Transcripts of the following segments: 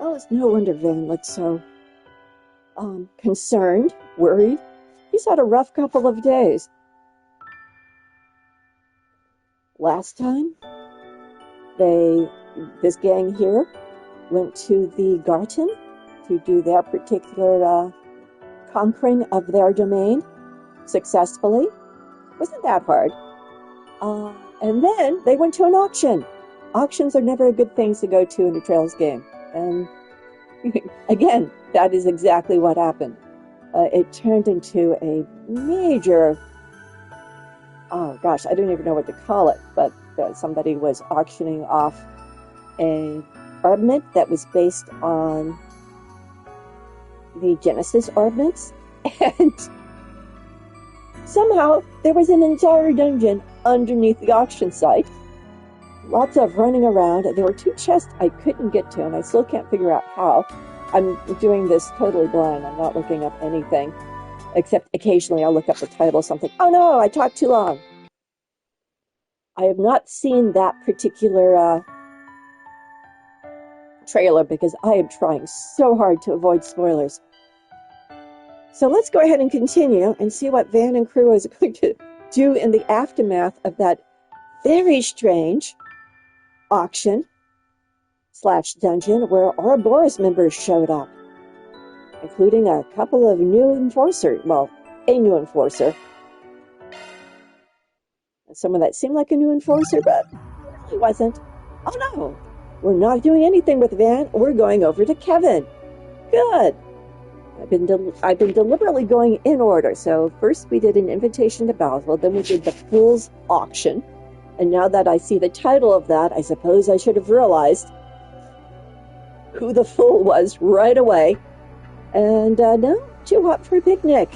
Well, it's no wonder Van looked so concerned, worried. He's had a rough couple of days. Last time, this gang here went to the garden to do their particular conquering of their domain successfully. Wasn't that hard. And then they went to an auction. Auctions are never a good thing to go to in a Trails game. And again, that is exactly what happened. It turned into a major, oh gosh, I don't even know what to call it, but somebody was auctioning off an armament that was based on the Genesis armaments, and somehow there was an entire dungeon underneath the auction site. Lots of running around. There were 2 chests I couldn't get to, and I still can't figure out how. I'm doing this totally blind. I'm not looking up anything, except occasionally I'll look up the title of something. Oh no, I talked too long. I have not seen that particular trailer because I am trying so hard to avoid spoilers. So let's go ahead and continue and see what Van and crew is going to do in the aftermath of that very strange auction / dungeon where Ouroboros members showed up, including a couple of new enforcers. Well, a new enforcer. Someone that seemed like a new enforcer, but really wasn't. Oh no, we're not doing anything with Van. We're going over to Kevin. Good. I've been deliberately going in order. So first we did an invitation to Bowsville, then we did the Fool's Auction. And now that I see the title of that, I suppose I should have realized who the fool was right away. And no, too hot for a picnic.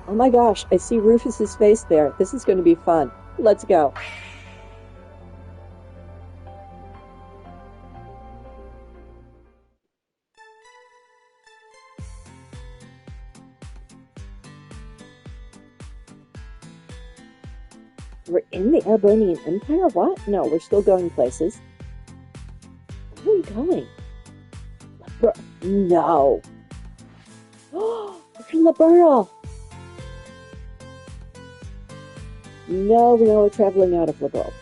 Oh my gosh, I see Rufus's face there. This is going to be fun. Let's go. We're in the Arbonian Empire? What? No, we're still going places. Where are we going? No. Oh, we're in Liberal. No, we're traveling out of Liberal.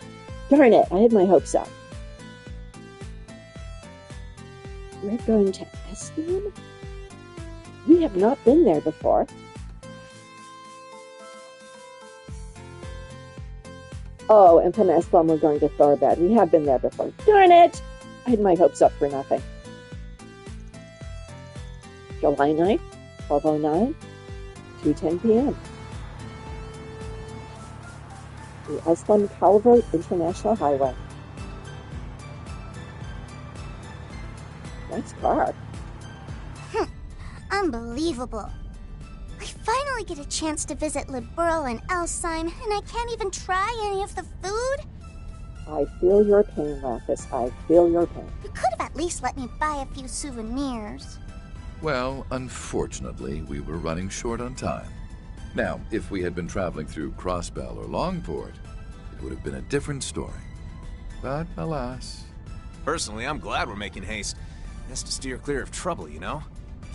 Darn it, I had my hopes up. We're going to Estham? We have not been there before. Oh, and from Estham we're going to Tharbad. We have been there before. Darn it! I had my hopes up for nothing. July 9th, 12:09, 2:10 p.m. The Estham Calvert International Highway. Nice car. Unbelievable. I finally get a chance to visit Liberl and Alzheim, and I can't even try any of the food? I feel your pain, Lapis. I feel your pain. You could have at least let me buy a few souvenirs. Well, unfortunately, we were running short on time. Now, if we had been traveling through Crossbell or Longport, it would have been a different story. But alas. Personally, I'm glad we're making haste. Best to steer clear of trouble, you know?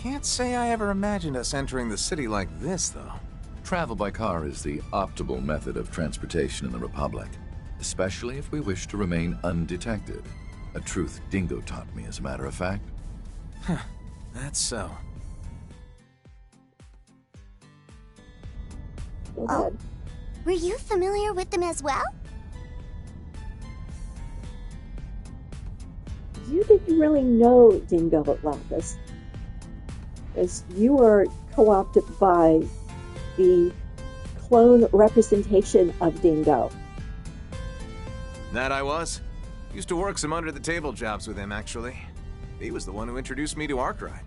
Can't say I ever imagined us entering the city like this, though. Travel by car is the optimal method of transportation in the Republic, especially if we wish to remain undetected. A truth Dingo taught me, as a matter of fact. Huh, that's so. Oh, were you familiar with them as well? You didn't really know Dingo Lapis, as you were co-opted by the clone representation of Dingo. That I was. Used to work some under-the-table jobs with him, actually. He was the one who introduced me to Arkwright.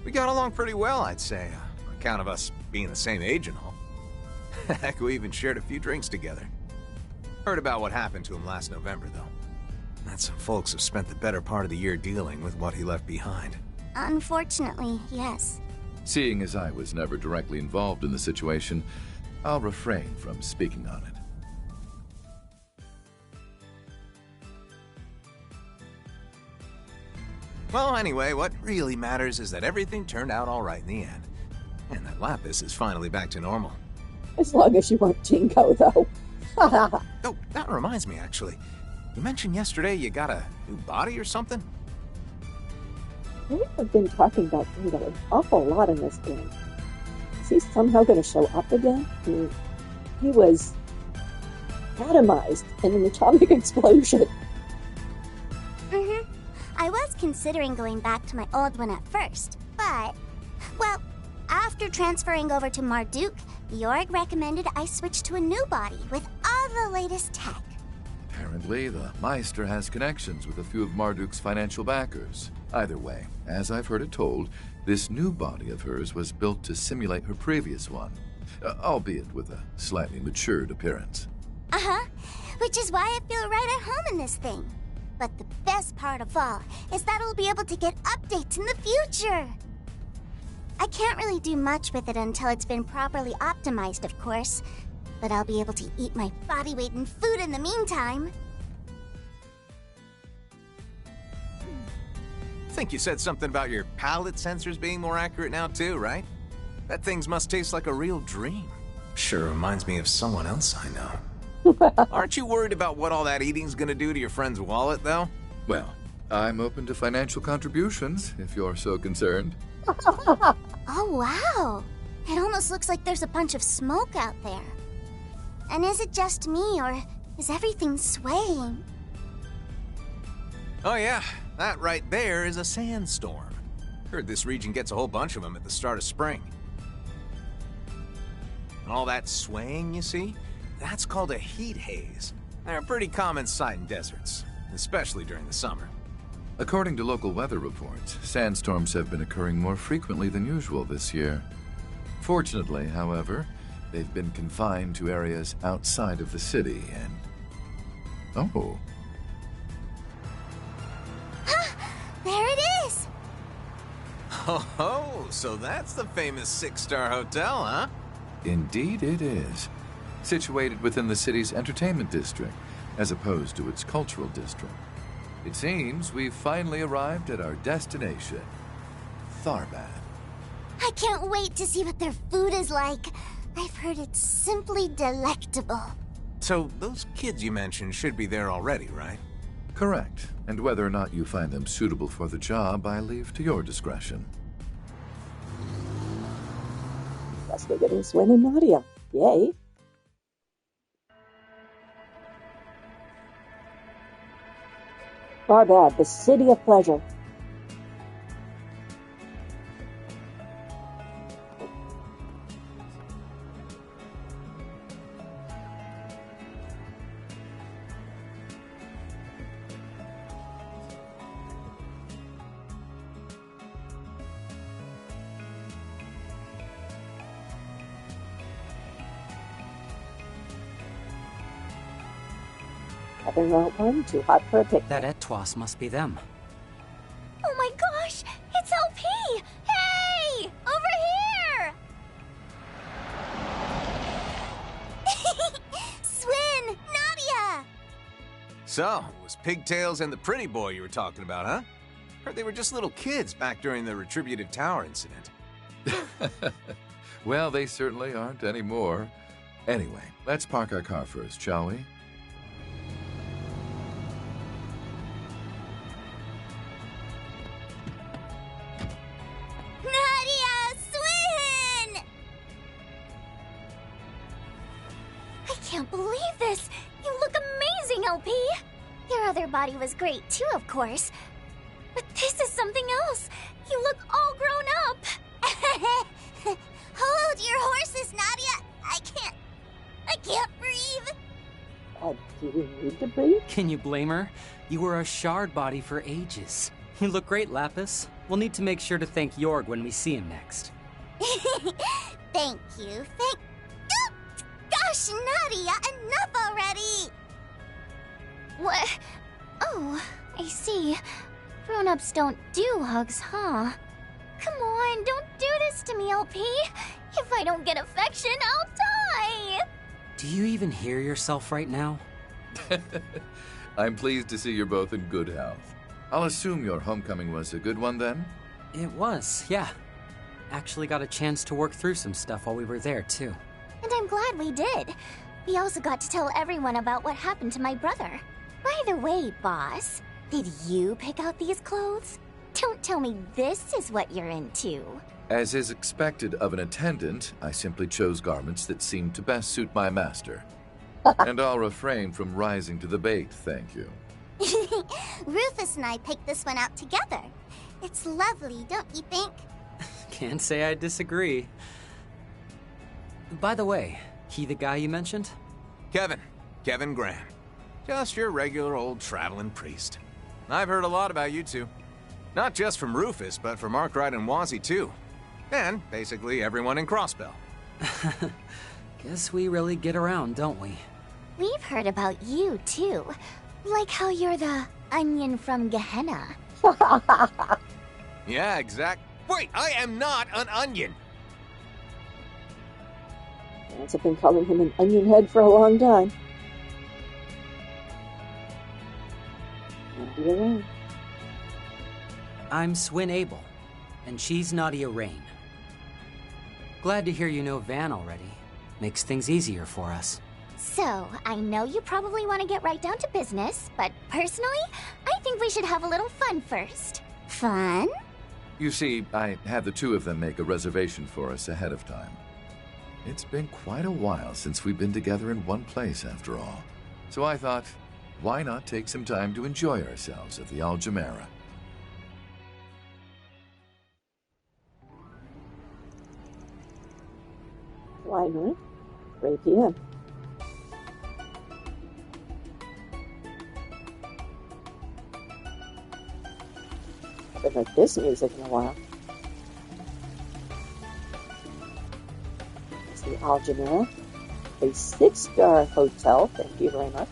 We got along pretty well, I'd say, on account of us being the same age and all. Heck, we even shared a few drinks together. Heard about what happened to him last November, though. That some folks have spent the better part of the year dealing with what he left behind. Unfortunately, yes. Seeing as I was never directly involved in the situation, I'll refrain from speaking on it. Well, anyway, what really matters is that everything turned out all right in the end. And that Lapis is finally back to normal. As long as you weren't Jinko, though. Oh, that reminds me, actually. You mentioned yesterday you got a new body or something? We have been talking about Jinko an awful lot in this game. Is he somehow going to show up again? I mean, he was atomized in an atomic explosion. I was considering going back to my old one at first, but, well, after transferring over to Marduk, Jorg recommended I switch to a new body with all the latest tech. Apparently, the Meister has connections with a few of Marduk's financial backers. Either way, as I've heard it told, this new body of hers was built to simulate her previous one, albeit with a slightly matured appearance. Which is why I feel right at home in this thing. But the best part of all is that I'll be able to get updates in the future. I can't really do much with it until it's been properly optimized, of course. But I'll be able to eat my body weight in food in the meantime. I think you said something about your palate sensors being more accurate now too, right? That thing must taste like a real dream. Sure reminds me of someone else I know. Aren't you worried about what all that eating's gonna do to your friend's wallet, though? Well, I'm open to financial contributions, if you're so concerned. Oh, wow. It almost looks like there's a bunch of smoke out there. And is it just me, or is everything swaying? Oh yeah, that right there is a sandstorm. Heard this region gets a whole bunch of them at the start of spring. And all that swaying, you see? That's called a heat haze. They're a pretty common sight in deserts, especially during the summer. According to local weather reports, sandstorms have been occurring more frequently than usual this year. Fortunately, however, they've been confined to areas outside of the city and... Oh. There it is! Oh, so that's the famous 6-star hotel, huh? Indeed it is. Situated within the city's entertainment district, as opposed to its cultural district. It seems we've finally arrived at our destination, Tharbad. I can't wait to see what their food is like. I've heard it's simply delectable. So those kids you mentioned should be there already, right? Correct. And whether or not you find them suitable for the job, I leave to your discretion. Guess we're getting Swin and Nadia. Yay. Tharbad, the city of pleasure. Having Route 1, too hot for a picnic. That Etwas must be them. Oh my gosh! It's LP! Hey! Over here! Swin! Nadia! So, it was Pigtails and the pretty boy you were talking about, huh? Heard they were just little kids back during the Retributive Tower incident. Well, they certainly aren't anymore. Anyway, let's park our car first, shall we? Nadia! Swin! I can't believe this! You look amazing, LP! Your other body was great too, of course. But this is something else! You look all grown up! Hold your horses, Nadia! I can't breathe! Do you need to breathe? Can you blame her? You were a shard body for ages. You look great, Lapis. We'll need to make sure to thank Jorg when we see him next. Thank you, Gosh, Nadia, enough already! What? Oh, I see. Grown-ups don't do hugs, huh? Come on, don't do this to me, LP. If I don't get affection, I'll die! Do you even hear yourself right now? I'm pleased to see you're both in good health. I'll assume your homecoming was a good one then? It was, yeah. Actually got a chance to work through some stuff while we were there, too. And I'm glad we did. We also got to tell everyone about what happened to my brother. By the way, boss, did you pick out these clothes? Don't tell me this is what you're into. As is expected of an attendant, I simply chose garments that seemed to best suit my master. And I'll refrain from rising to the bait, thank you. Rufus and I picked this one out together. It's lovely, don't you think? Can't say I disagree. By the way, he the guy you mentioned? Kevin Graham. Just your regular old traveling priest. I've heard a lot about you two. Not just from Rufus, but from Arkwright and Wazzy too. And basically everyone in Crossbell. Guess we really get around, don't we? We've heard about you too. Like how you're the onion from Gehenna. Yeah, exact. Wait, I am not an onion! Fans have been calling him an onion head for a long time. Nadia Rain. I'm Swin Abel, and she's Nadia Rain. Glad to hear you know Van already. Makes things easier for us. So, I know you probably want to get right down to business, but personally, I think we should have a little fun first. Fun? You see, I had the two of them make a reservation for us ahead of time. It's been quite a while since we've been together in one place, after all. So I thought, why not take some time to enjoy ourselves at the Aljamera? Why not? 3 p.m. Haven't heard this music in a while. It's the Aljamera, a 6-star hotel. Thank you very much.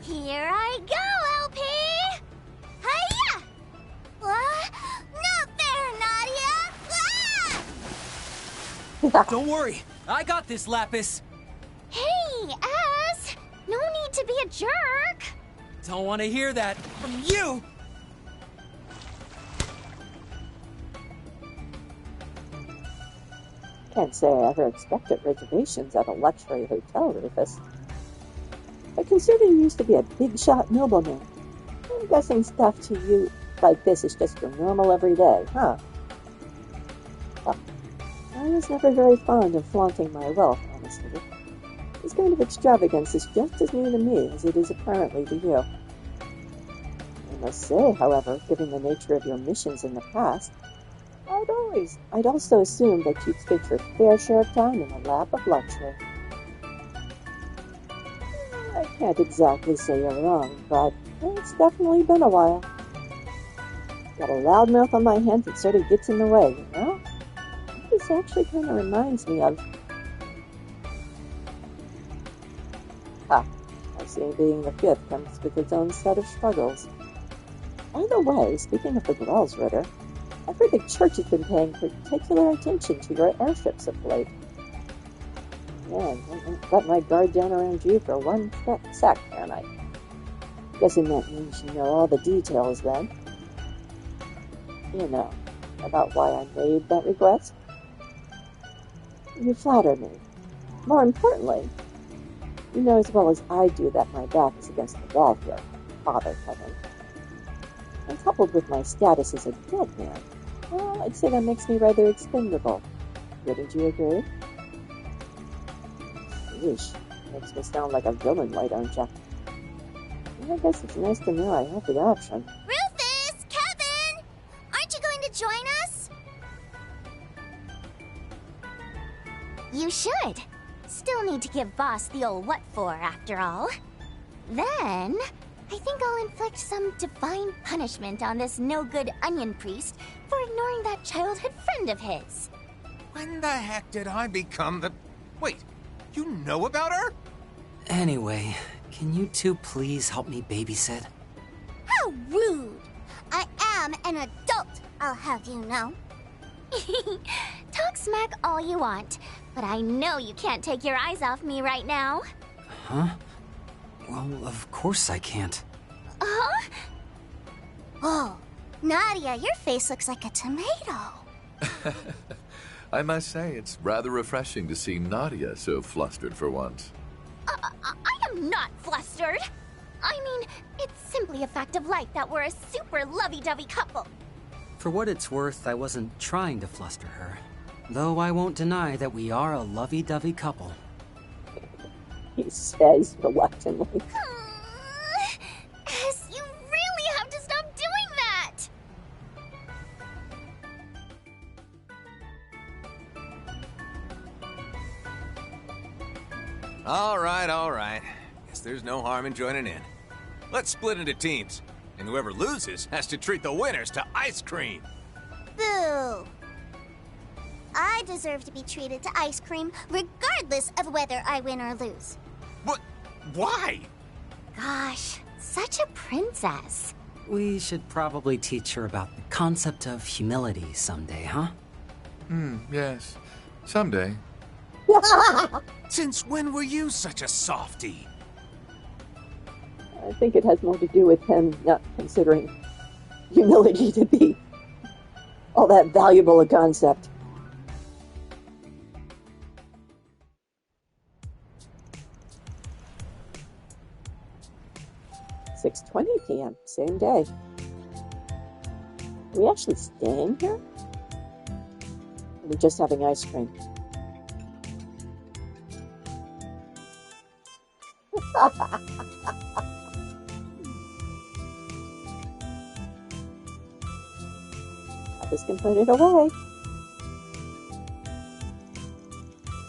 Here I go, LP! Hiya! Not fair, Nadia! Ah! Don't worry, I got this, Lapis. Hey, Az! No need to be a jerk! Don't want to hear that from you! Can't say I ever expected reservations at a luxury hotel, Rufus. But considering you used to be a big-shot nobleman, I'm guessing stuff to you like this is just your normal everyday, huh? Well, I was never very fond of flaunting my wealth, honestly. This kind of extravagance is just as new to me as it is apparently to you. I must say, however, given the nature of your missions in the past, I'd also assume that you'd spent your fair share of time in the lap of luxury. I can't exactly say you're wrong, but it's definitely been a while. Got a loudmouth on my hand that sort of gets in the way, you know? This actually kind of reminds me of... I see being the fifth comes with its own set of struggles. By the way, speaking of the Grells, Ritter, I've heard the church has been paying particular attention to your airships of late. Man, I won't let my guard down around you for one sec, can I? Guessing that means you know all the details then. You know, about why I made that request? You flatter me. More importantly, you know as well as I do that my back is against the wall here, Father Kevin. And coupled with my status as a dead man, well, I'd say that makes me rather expendable. Wouldn't you agree? Yeesh, makes me sound like a villain, why don't ya? I guess it's nice to know I have the option. Rufus! Kevin! Aren't you going to join us? You should. Still need to give Boss the old what for, after all. Then, I think I'll inflict some divine punishment on this no-good onion priest for ignoring that childhood friend of his. When the heck did I become the... Wait, you know about her? Anyway, can you two please help me babysit? How rude! I am an adult, I'll have you know. Talk smack all you want, but I know you can't take your eyes off me right now. Huh? Well, of course I can't. Huh? Whoa, Nadia, your face looks like a tomato. I must say, it's rather refreshing to see Nadia so flustered for once. I am not flustered. I mean, it's simply a fact of life that we're a super lovey-dovey couple. For what it's worth, I wasn't trying to fluster her. Though I won't deny that we are a lovey-dovey couple. He says reluctantly. S, you really have to stop doing that! All right. Guess there's no harm in joining in. Let's split into teams, and whoever loses has to treat the winners to ice cream. Boo! I deserve to be treated to ice cream regardless of whether I win or lose. But why? Gosh, such a princess. We should probably teach her about the concept of humility someday, huh? Yes. Someday. Since when were you such a softie? I think it has more to do with him not considering humility to be all that valuable a concept. "6:20 p.m., same day. Are we actually staying here? Or are we just having ice cream?" Others can put it away.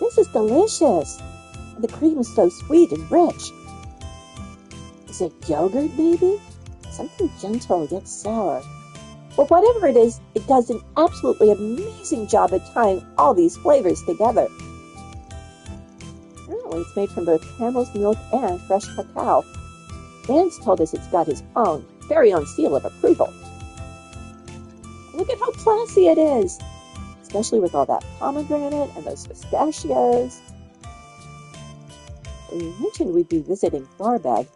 "This is delicious. And the cream is so sweet and rich. Is it yogurt, maybe? Something gentle yet sour. But whatever it is, it does an absolutely amazing job at tying all these flavors together. Apparently it's made from both camel's milk and fresh cacao. Dan's told us it's got his own, very own seal of approval. Look at how classy it is, especially with all that pomegranate and those pistachios." When we mentioned we'd be visiting Tharbad,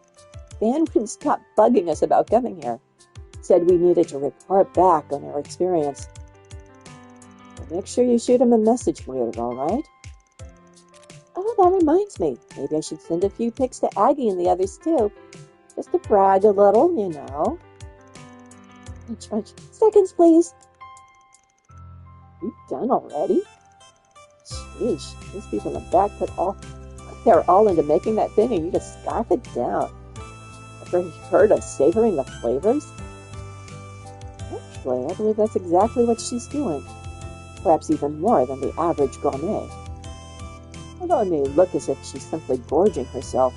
Dan couldn't stop bugging us about coming here. Said we needed to report back on our experience. "Well, make sure you shoot him a message later, all right?" "Oh, that reminds me. Maybe I should send a few pics to Aggie and the others too. Just to brag a little, you know." "Seconds, please." "You done already?" Sheesh, these people in the back they're all into making that thing and you just scarf it down. Ever heard of savoring the flavors? Actually, I believe that's exactly what she's doing. Perhaps even more than the average gourmet. Although it may look as if she's simply gorging herself,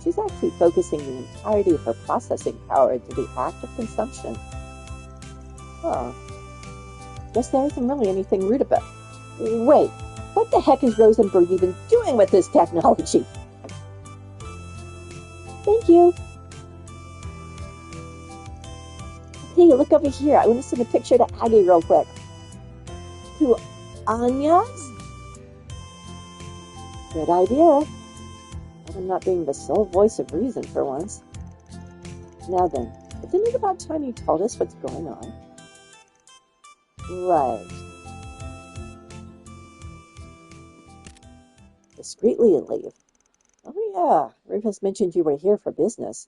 she's actually focusing the entirety of her processing power into the act of consumption. Oh. Guess there isn't really anything rude about it. Wait, what the heck is Rosenberg even doing with this technology? "Thank you." "Hey, look over here. I want to send a picture to Aggie real quick." "To Anya's?" Good idea. I'm not being the sole voice of reason for once. Now then, isn't it about time you told us what's going on? Right. Discreetly leave. Oh yeah, Rufus mentioned you were here for business.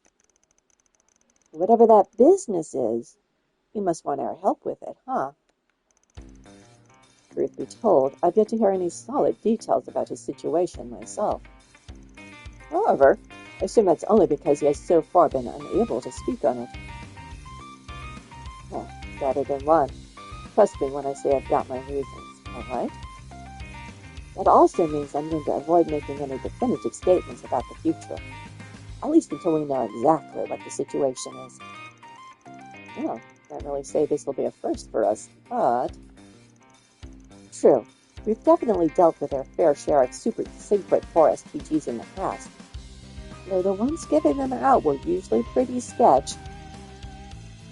Whatever that business is, you must want our help with it, huh? Truth be told, I've yet to hear any solid details about his situation myself. However, I assume that's only because he has so far been unable to speak on it. Well, better than one. Trust me when I say I've got my reasons, all right? That also means I'm going to avoid making any definitive statements about the future. At least until we know exactly what the situation is. Well, can't really say this will be a first for us, but... True, we've definitely dealt with our fair share of super secret forest PGs in the past. Though the ones giving them out were usually pretty sketch.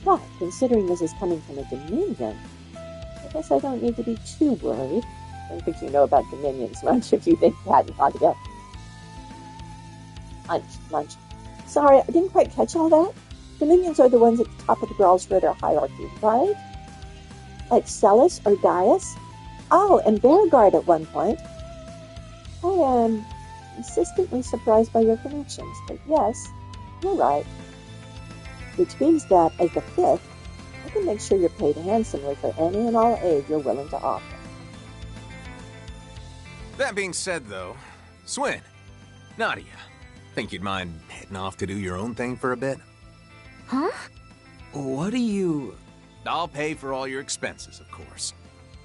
But, considering this is coming from a Dominion, I guess I don't need to be too worried. I don't think you know about Dominions much if you think that, Nadia. Munch. Sorry, I didn't quite catch all that. Dominions are the ones at the top of the girls' Ritter hierarchy, right? Like Celis or Gaius? Oh, and Bearguard at one point. I am consistently surprised by your connections, but yes, you're right. Which means that, as the fifth, I can make sure you're paid handsomely for any and all aid you're willing to offer. That being said, though, Swin, Nadia, think you'd mind heading off to do your own thing for a bit? Huh? What do you... I'll pay for all your expenses, of course.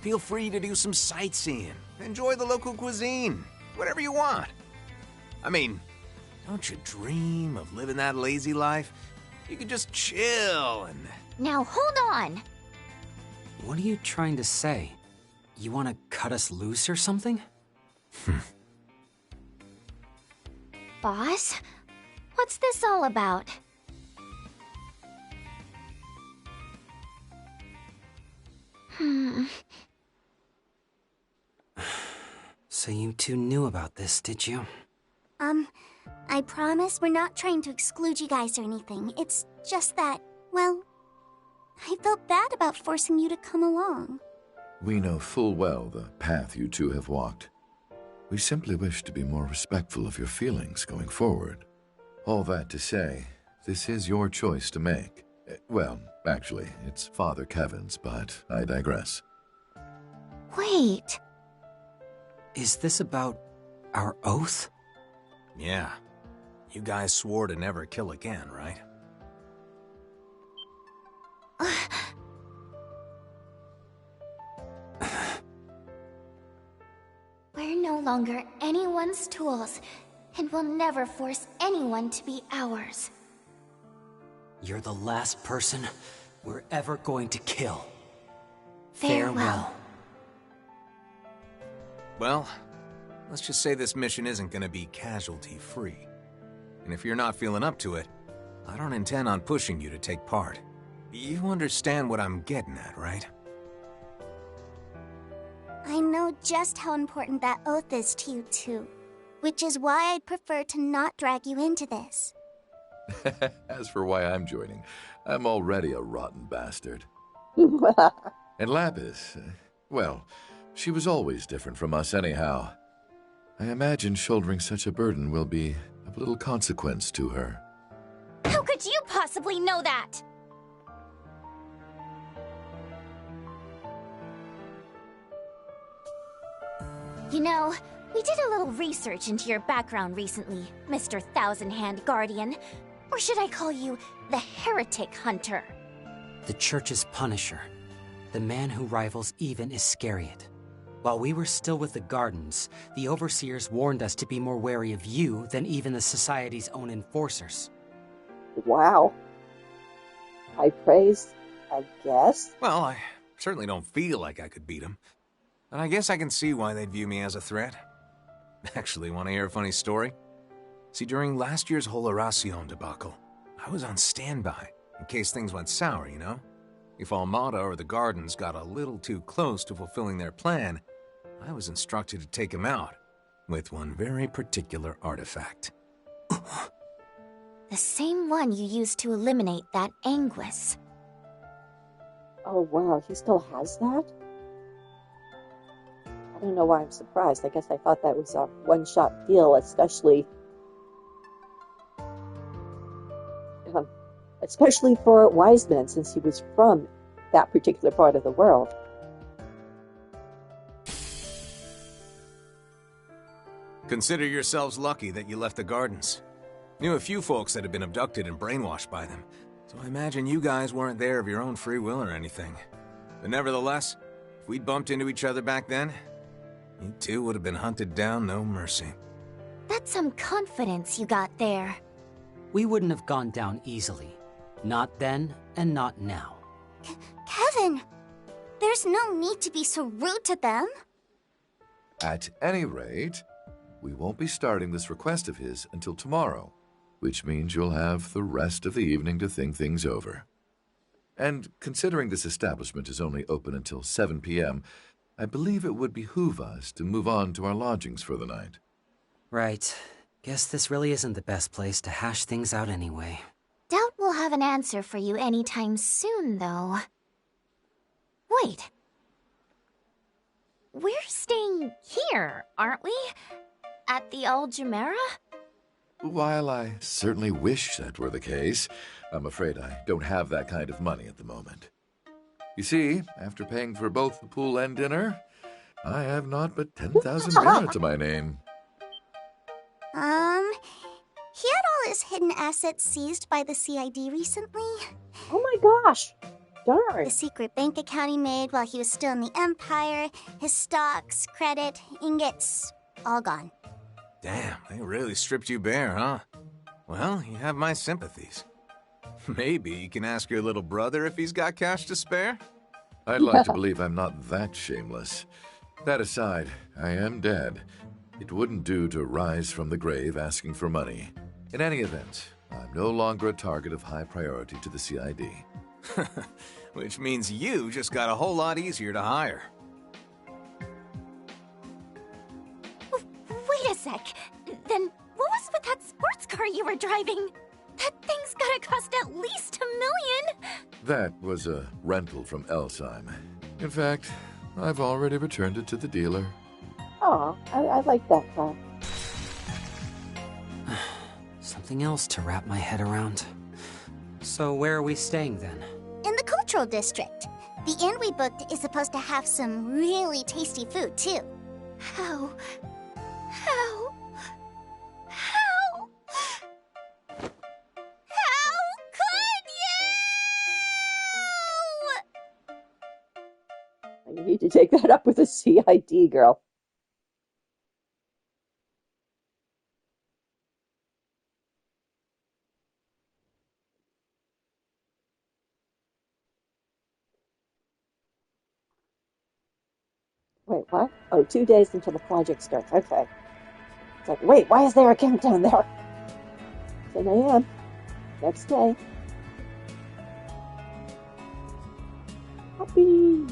Feel free to do some sightseeing, enjoy the local cuisine, whatever you want. I mean, don't you dream of living that lazy life? You could just chill and... Now hold on! What are you trying to say? You want to cut us loose or something? Boss? What's this all about? So you two knew about this, did you? I promise we're not trying to exclude you guys or anything. It's just that, well, I felt bad about forcing you to come along. We know full well the path you two have walked. We simply wish to be more respectful of your feelings going forward. All that to say, this is your choice to make. Well, actually, it's Father Kevin's, but I digress. Wait. Is this about our oath? Yeah. You guys swore to never kill again, right? We're no longer anyone's tools, and we'll never force anyone to be ours. You're the last person we're ever going to kill. Farewell. Well, let's just say this mission isn't gonna be casualty-free. And if you're not feeling up to it, I don't intend on pushing you to take part. You understand what I'm getting at, right? I know just how important that oath is to you, too. Which is why I'd prefer to not drag you into this. As for why I'm joining, I'm already a rotten bastard. And Lapis, well, she was always different from us anyhow. I imagine shouldering such a burden will be of little consequence to her. How could you possibly know that? You know, we did a little research into your background recently, Mr. Thousand-Hand Guardian. Or should I call you the Heretic Hunter? The Church's Punisher. The man who rivals even Iscariot. While we were still with the Gardens, the Overseers warned us to be more wary of you than even the Society's own enforcers. Wow. High praise, I guess. Well, I certainly don't feel like I could beat him. And I guess I can see why they'd view me as a threat. Actually, want to hear a funny story? See, during last year's whole Horacion debacle, I was on standby, in case things went sour, you know? If Almada or the Gardens got a little too close to fulfilling their plan, I was instructed to take him out, with one very particular artifact. The same one you used to eliminate that Anguis. Oh wow, he still has that? I don't know why I'm surprised. I guess I thought that was a one-shot deal, especially for Wiseman, since he was from that particular part of the world. Consider yourselves lucky that you left the Gardens. Knew a few folks that had been abducted and brainwashed by them, so I imagine you guys weren't there of your own free will or anything. But nevertheless, if we'd bumped into each other back then, you two would have been hunted down no mercy. That's some confidence you got there. we wouldn't have gone down easily. Not then, and not now. Kevin, there's no need to be so rude to them. At any rate, we won't be starting this request of his until tomorrow, which means you'll have the rest of the evening to think things over. And considering this establishment is only open until 7 p.m., I believe it would behoove us to move on to our lodgings for the night. Right. Guess this really isn't the best place to hash things out anyway. Doubt we'll have an answer for you anytime soon, though. Wait. We're staying here, aren't we? At the Al Jumeirah? While I certainly wish that were the case, I'm afraid I don't have that kind of money at the moment. You see, after paying for both the pool and dinner, I have not but 10,000 birr to my name. He had all his hidden assets seized by the CID recently. Oh my gosh! Darn! The secret bank account he made while he was still in the Empire, his stocks, credit, ingots, all gone. Damn, they really stripped you bare, huh? Well, you have my sympathies. Maybe you can ask your little brother if he's got cash to spare? I'd like to believe I'm not that shameless. That aside, I am dead. It wouldn't do to rise from the grave asking for money. In any event, I'm no longer a target of high priority to the CID. Which means you just got a whole lot easier to hire. Wait a sec. Then what was with that sports car you were driving? That thing's gotta cost at least $1 million. That was a rental from Elsheim. In fact, I've already returned it to the dealer. Oh, I like that car. Something else to wrap my head around. So where are we staying then? In the cultural district. The inn we booked is supposed to have some really tasty food, too. How could you? You need to take that up with the CID, girl. Wait, what? Oh, 2 days until the project starts. Okay. It's like, wait, why is there a countdown there? 10 a.m. Next day. Happy.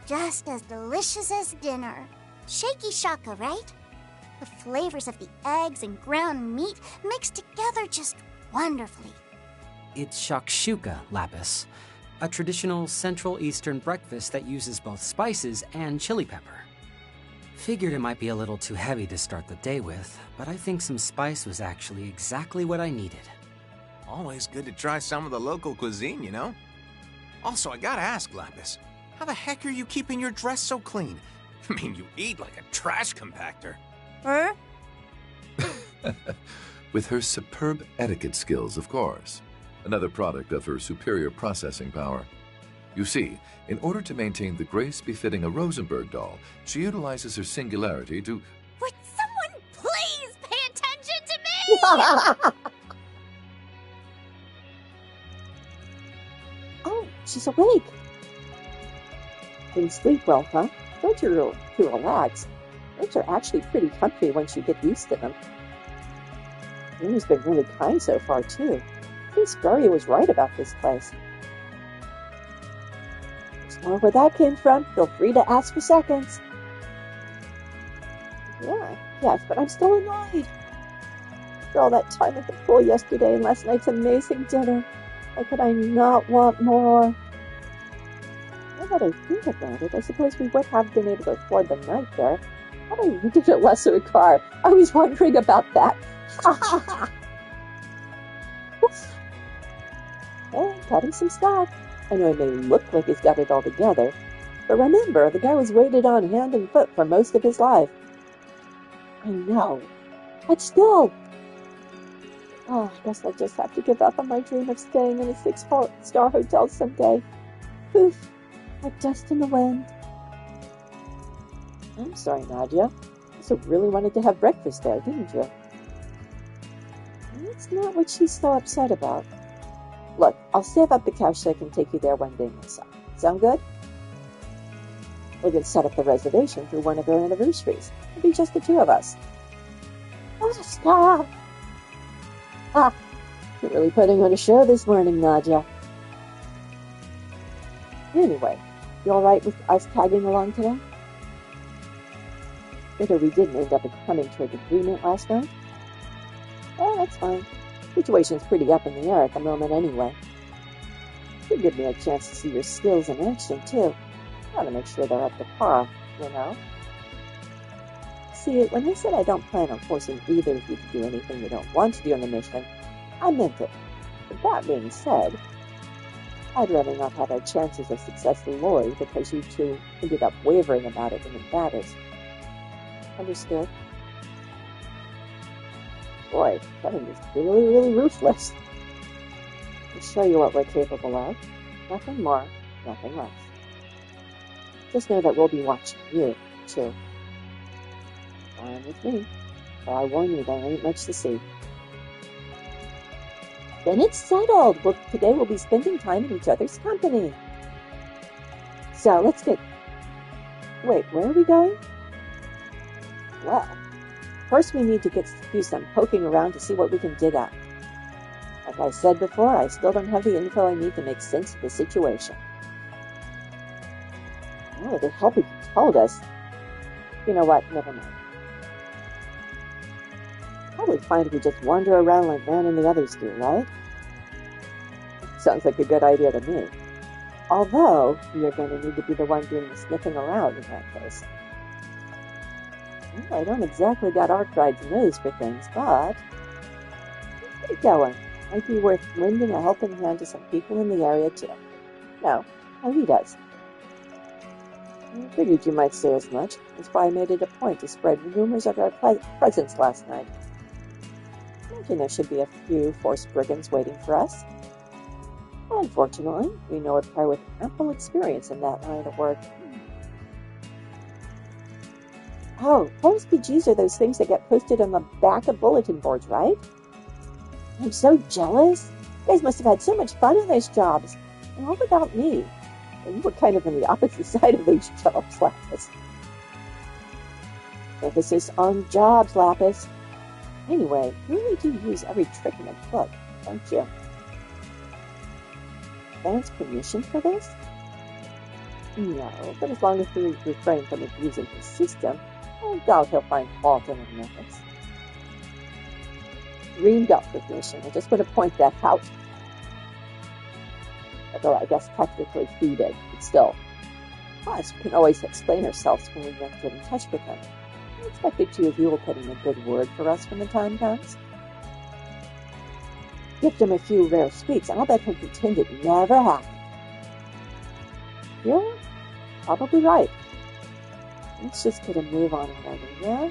Just as delicious as dinner. Shaky shaka, right? The flavors of the eggs and ground meat mixed together just wonderfully. It's shakshuka, Lapis. A traditional Central Eastern breakfast that uses both spices and chili pepper. Figured it might be a little too heavy to start the day with, but I think some spice was actually exactly what I needed. Always good to try some of the local cuisine, you know? Also, I gotta ask, Lapis, how the heck are you keeping your dress so clean? I mean, you eat like a trash compactor. Huh? With her superb etiquette skills, of course. Another product of her superior processing power. You see, in order to maintain the grace befitting a Rosenberg doll, she utilizes her singularity to... Would someone please pay attention to me? Oh, she's awake. Didn't sleep well, huh? Don't you relax. Birds are actually pretty comfy once you get used to them. Luna's been really kind so far, too. I think Scaria was right about this place. Explore where that came from. Feel free to ask for seconds. Yes, but I'm still annoyed. After all that time at the pool yesterday and last night's amazing dinner, how could I not want more? Now that I think about it, I suppose we would have been able to afford the night there. Had I rented a lesser car, I was wondering about that. And cutting some slack. I know it may look like he's got it all together, but remember, the guy was weighted on hand and foot for most of his life. I know. But still. Oh, I guess I'll just have to give up on my dream of staying in a 6-star hotel someday. Poof. Like dust in the wind. I'm sorry, Nadia. You really wanted to have breakfast there, didn't you? That's not what she's so upset about. Look, I'll save up the cash so I can take you there one day myself. Sound good? We can set up the reservation for one of our anniversaries. It'll be just the two of us. Oh, stop! Ah, you're really putting on a show this morning, Nadia. Anyway, you alright with us tagging along today? Either we didn't end up coming to an agreement last night. Oh, that's fine. Situation's pretty up in the air at the moment anyway. Should give me a chance to see your skills in action, too. Gotta make sure they're up to par, you know? See, when I said I don't plan on forcing either of you to do anything you don't want to do on the mission, I meant it. But that being said, I'd rather not have our chances of success lowered because you two ended up wavering about it when it matters. Understood? Boy, Kevin is really ruthless. I'll show you what we're capable of. Nothing more, nothing less. Just know that we'll be watching you, too. Fine with me. But I warn you, there ain't much to see. Then it's settled. Today we'll be spending time in each other's company. So, let's get... Wait, where are we going? Well, first we need to do some poking around to see what we can dig up. Like I said before, I still don't have the info I need to make sense of the situation. Oh, it'd help if you told us. You know what? Never mind. Probably fine if we just wander around like Van and the others do, right? Sounds like a good idea to me. Although, you're going to need to be the one doing the sniffing around in that case. Well, I don't exactly got Arkwright's nose for things, but... let's get it going. Might be worth lending a helping hand to some people in the area, too. No, he does. I figured you might say as much. That's why I made it a point to spread rumors of our presence last night. I imagine there should be a few forced brigands waiting for us. Unfortunately, we know a pair with ample experience in that line of work. Oh, PGs are those things that get posted on the back of bulletin boards, right? I'm so jealous. You guys must have had so much fun in those jobs. And all without me. And you were kind of on the opposite side of those jobs, Lapis. Emphasis on jobs, Lapis. Anyway, you really do use every trick in the book, don't you? Van's permission for this? No, but as long as we refrain from abusing his system, I doubt he'll find fault in our methods. Reem got permission. I just want to point that out. Although I guess technically he did, but still. Plus, we can always explain ourselves when we get in touch with him. I expect the two of you will put in a good word for us when the time comes. Gift him a few rare sweets, and I'll bet he'll pretend it never happened. Yeah, probably right. Let's just get a move on already, yeah?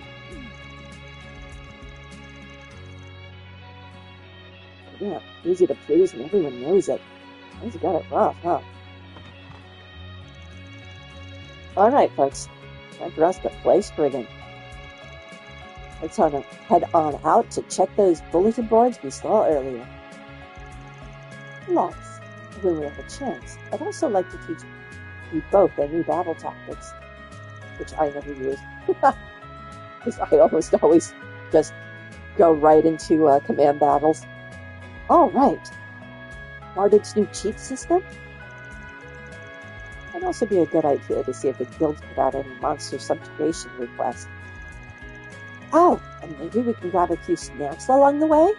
Yeah, easy to please and everyone knows it. He's got it rough, huh? Alright, folks. Time for us to play Spriggan. Let's head on out to check those bulletin boards we saw earlier. Lots. When we have a chance, I'd also like to teach you both their new battle tactics, which I never use. Because I almost always just go right into command battles. All right. Marduk's new cheat system? It'd also be a good idea to see if the guilds put out any monster subjugation requests. Oh, and maybe we can grab a few snacks along the way?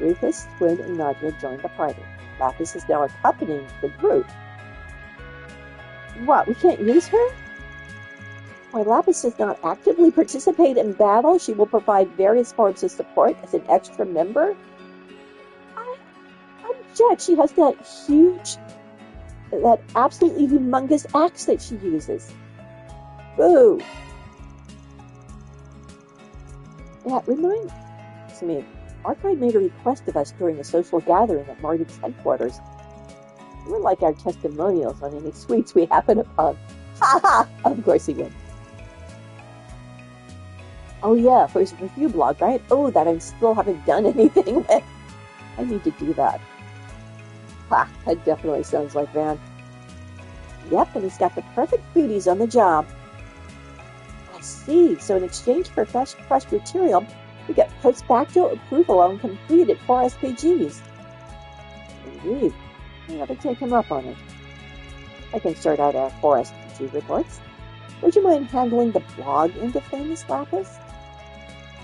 Rufus, Squid, and Nadia joined the party. Lapis is now accompanying the group. What, we can't use her? While Lapis does not actively participate in battle, she will provide various forms of support as an extra member? I object. She has that absolutely humongous axe that she uses. Boo! That reminds me, Arkwright made a request of us during a social gathering at Marduk's headquarters. We're like our testimonials on any sweets we happen upon. Ha ha! Of course he would. Oh yeah, for his review blog, right? Oh, that I still haven't done anything with. I need to do that. Ha! That definitely sounds like Van. Yep, and he's got the perfect foodies on the job. I see. So in exchange for fresh material, we get post-facto approval on completed 4 SPGs. Indeed. I ought to take him up on it. I can sort out our 4 SPG reports. Would you mind handling the blog into Famous Lapis?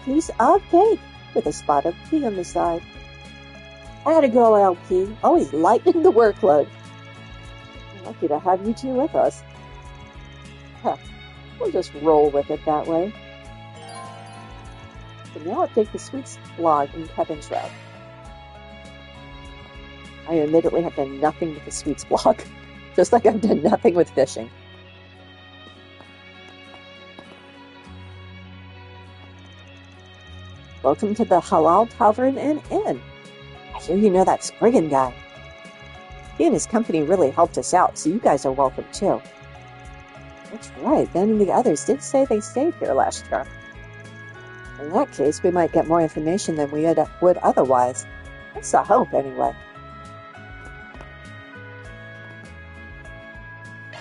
Piece of cake with a spot of tea on the side. Atta go, LP. Always lightening the workload. Lucky to have you two with us. Huh. We'll just roll with it that way. So now update the Sweets blog in Kevin's route. I admittedly have done nothing with the Sweets blog, just like I've done nothing with fishing. Welcome to the Halal Tavern and Inn. I hear you know that Spriggan guy. He and his company really helped us out, so you guys are welcome too. That's right, Ben and the others did say they stayed here last year. In that case, we might get more information than we would otherwise. That's the hope, anyway.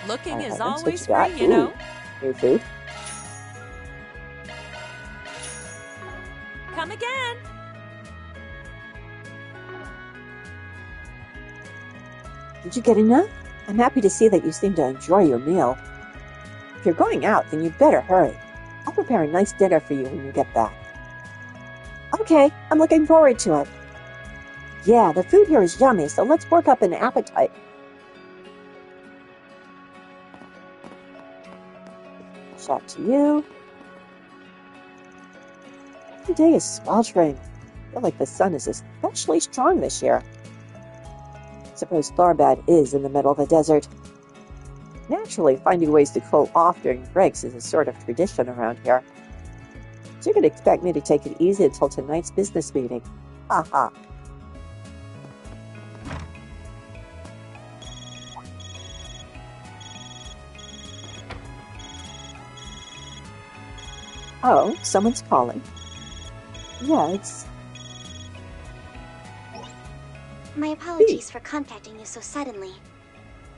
Looking is That's always what you free, you know. New food. Come again. Did you get enough? I'm happy to see that you seem to enjoy your meal. If you're going out, then you'd better hurry. I'll prepare a nice dinner for you when you get back. Okay, I'm looking forward to it. Yeah, the food here is yummy, so let's work up an appetite. Shout to you. The day is sweltering. I feel like the sun is especially strong this year. Suppose Tharbad is in the middle of the desert. Naturally, finding ways to cool off during breaks is a sort of tradition around here. So you could expect me to take it easy until tonight's business meeting. Ha ha. Oh, someone's calling. Yeah, it's... My apologies for contacting you so suddenly.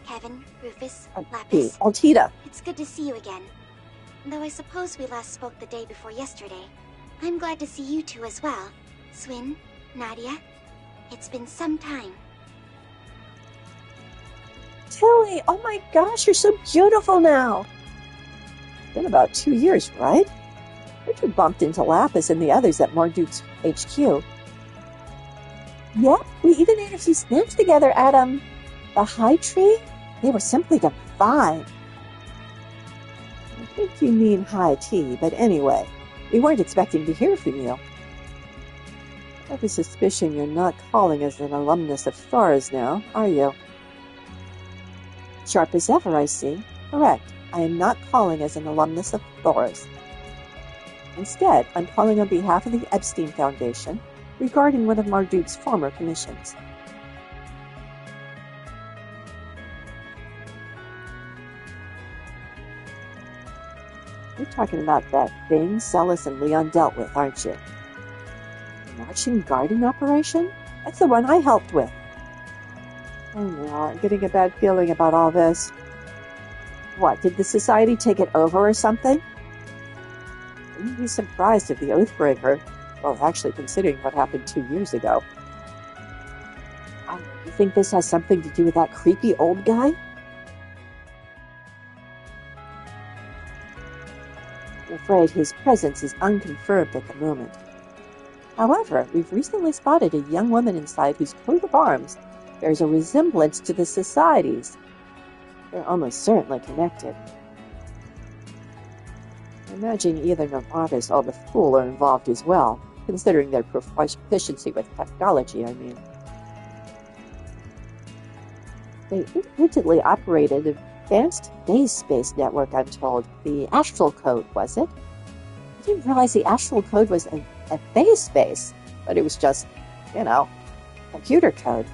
Kevin, Rufus, Lapis. Altita. It's good to see you again. Though I suppose we last spoke the day before yesterday. I'm glad to see you two as well. Swin, Nadia. It's been some time. Tilly, oh my gosh, you're so beautiful now. It's been about 2 years, right? Richard bumped into Lapis and the others at Marduk's HQ. Yep, we even ate a few snacks together at, the High Tree? They were simply divine. I think you mean high tea, but anyway, we weren't expecting to hear from you. I have a suspicion you're not calling as an alumnus of Thars now, are you? Sharp as ever, I see. Correct. I am not calling as an alumnus of Thars. Instead, I'm calling on behalf of the Epstein Foundation regarding one of Marduk's former commissions. You're talking about that thing Celis and Leon dealt with, aren't you? The Marching Garden operation? That's the one I helped with. Oh no, I'm getting a bad feeling about all this. What, did the Society take it over or something? I wouldn't be surprised if the Oathbreaker, well, actually considering what happened 2 years ago. You think this has something to do with that creepy old guy? I'm afraid his presence is unconfirmed at the moment. However, we've recently spotted a young woman inside whose coat of arms bears a resemblance to the Society's. They're almost certainly connected. I imagine either Novartis or the Fool are involved as well, considering their proficiency with technology, I mean. They independently operated Advanced Base Space Network, I'm told. The Astral Code, was it? I didn't realize the Astral Code was a base space, but it was just, computer code.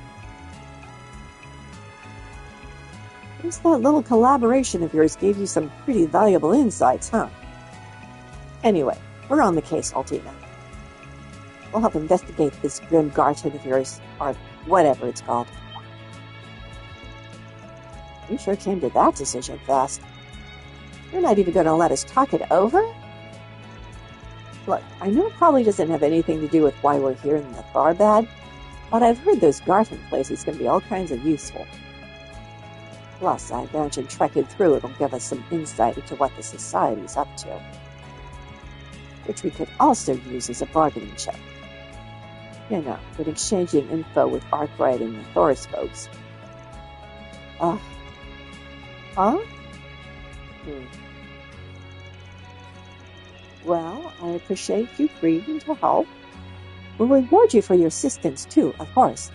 At least that little collaboration of yours gave you some pretty valuable insights, huh? Anyway, we're on the case, Altina. We'll help investigate this grim garden of yours, or whatever it's called. You sure came to that decision fast. You're not even going to let us talk it over? Look, I know it probably doesn't have anything to do with why we're here in the Tharbad, but I've heard those garden places can be all kinds of useful. Plus, I imagine trekking through it'll give us some insight into what the Society's up to, which we could also use as a bargaining chip. When exchanging info with Arkwright and the Thoris folks. Huh? Well, I appreciate you agreeing to help. We'll reward you for your assistance, too, of course.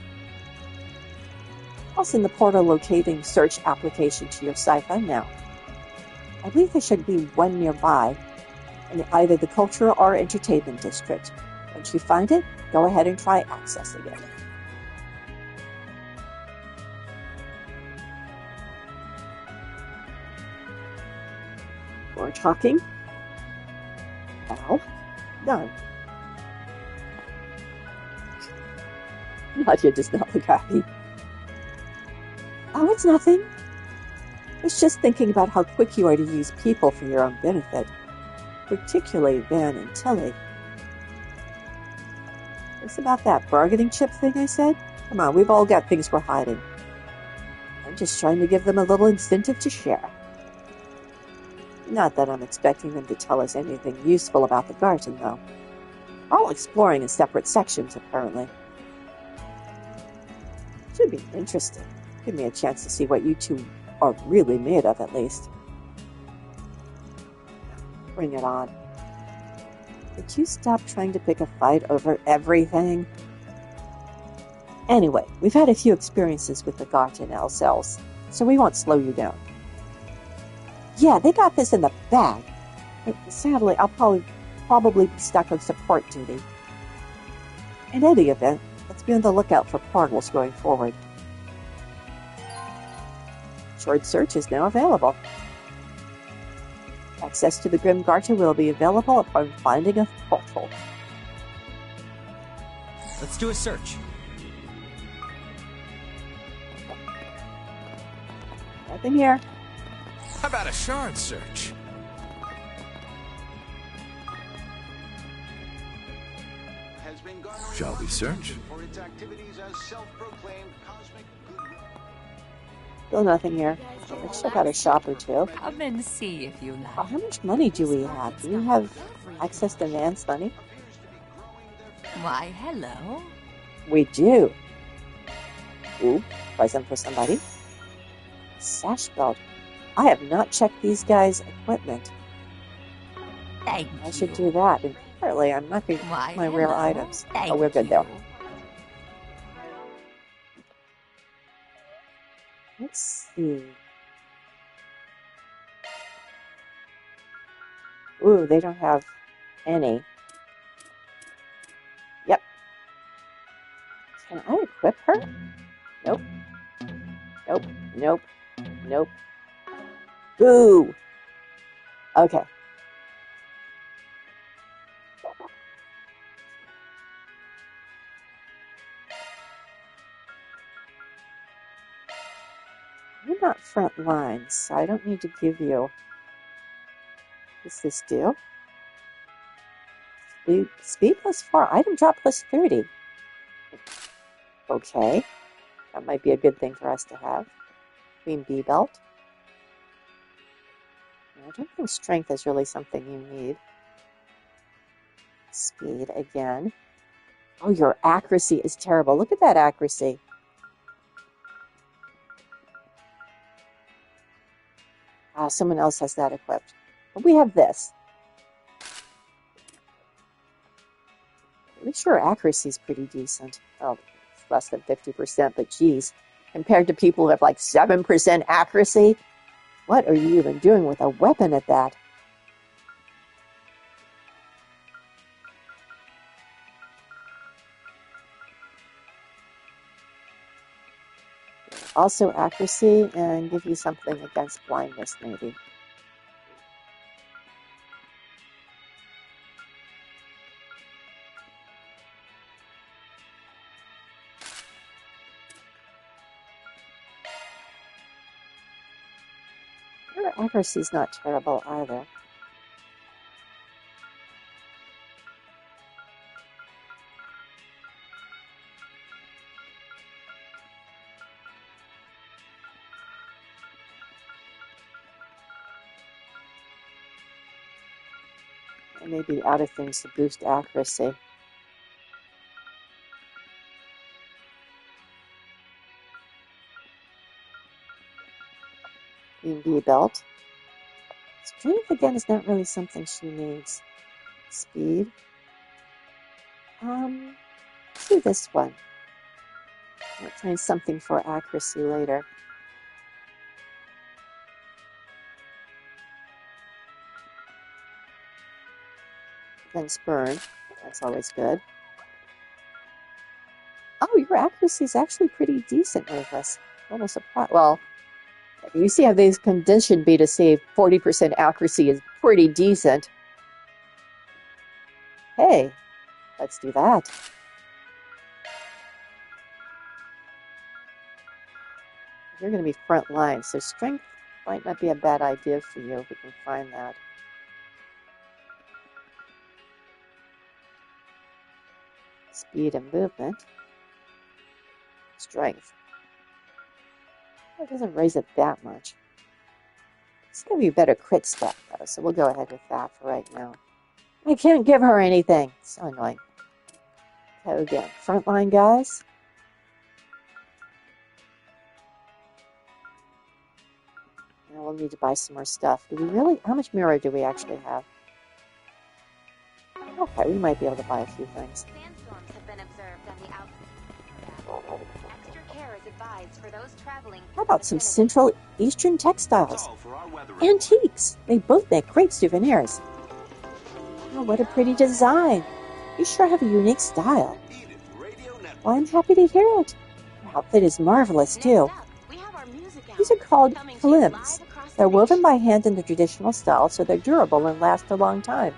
I'll send the portal locating search application to your sci-fi now. I believe there should be one nearby in either the cultural or entertainment district. Once you find it, go ahead and try accessing it. More talking? Al? None. Nadia does not look happy. Oh, it's nothing. I was just thinking about how quick you are to use people for your own benefit, particularly Van and Tilly. What's about that bargaining chip thing I said? Come on, we've all got things we're hiding. I'm just trying to give them a little incentive to share. Not that I'm expecting them to tell us anything useful about the garden, though. We're all exploring in separate sections, apparently. Should be interesting. Give me a chance to see what you two are really made of, at least. Bring it on. Would you stop trying to pick a fight over everything? Anyway, we've had a few experiences with the garden ourselves, so we won't slow you down. Yeah, they got this in the bag. But sadly, I'll probably be stuck on support duty. In any event, let's be on the lookout for portals going forward. Short search is now available. Access to the Grim Garter will be available upon finding a portal. Let's do a search. Nothing here. How about a shard search? Shall we search? Still nothing here. Let's check out a shop or two. Come and see if you like. Oh, how much money do we have? Do we have access to Nan's money? Why, hello. We do. Ooh, present for somebody. Sash belt. I have not checked these guys' equipment. Thank I you. should do that. And apparently I'm not going to Why, my rare hello. items. Thank Oh, we're good you. there. Let's see. Ooh, they don't have any. Yep. Can I equip her? Nope. Nope. Nope. Nope. Boo! Okay. You're not front lines, so I don't need to give you. What's this do? Speed +4, item drop +30. Okay. That might be a good thing for us to have. Queen bee belt. I don't think strength is really something you need. Speed again. Oh, your accuracy is terrible. Look at that accuracy. Someone else has that equipped. But we have this. At least your accuracy is pretty decent. Oh, it's less than 50%, but geez. Compared to people who have like 7% accuracy, What are you even doing with a weapon at that? Also accuracy and give you something against blindness, maybe. Your accuracy's not terrible either. I may be out of things to boost accuracy. B&B belt. Strength, again, is not really something she needs. Speed. Let's do this one. I'll find something for accuracy later. Then spurn. That's always good. Oh, your accuracy is actually pretty decent, Rufus. A little surprised. Well, you see how these conditioned be to say 40% accuracy is pretty decent. Hey, let's do that. You're going to be front line, so strength might not be a bad idea for you if we can find that. Speed and movement. Strength. It doesn't raise it that much. It's going to be a better crit stat, though, so we'll go ahead with that for right now. I can't give her anything. So annoying. So again, frontline guys. Now we'll need to buy some more stuff. Do we really? How much mirror do we actually have? Okay, we might be able to buy a few things. Sandstorms have been observed on the outside. Extra care is advised for those traveling. How about some Central Eastern textiles? Antiques. They both make great souvenirs. Oh, what a pretty design. You sure have a unique style. Well, I'm happy to hear it. Your outfit is marvelous, too. These are called flims. They're woven by hand in the traditional style, so they're durable and last a long time.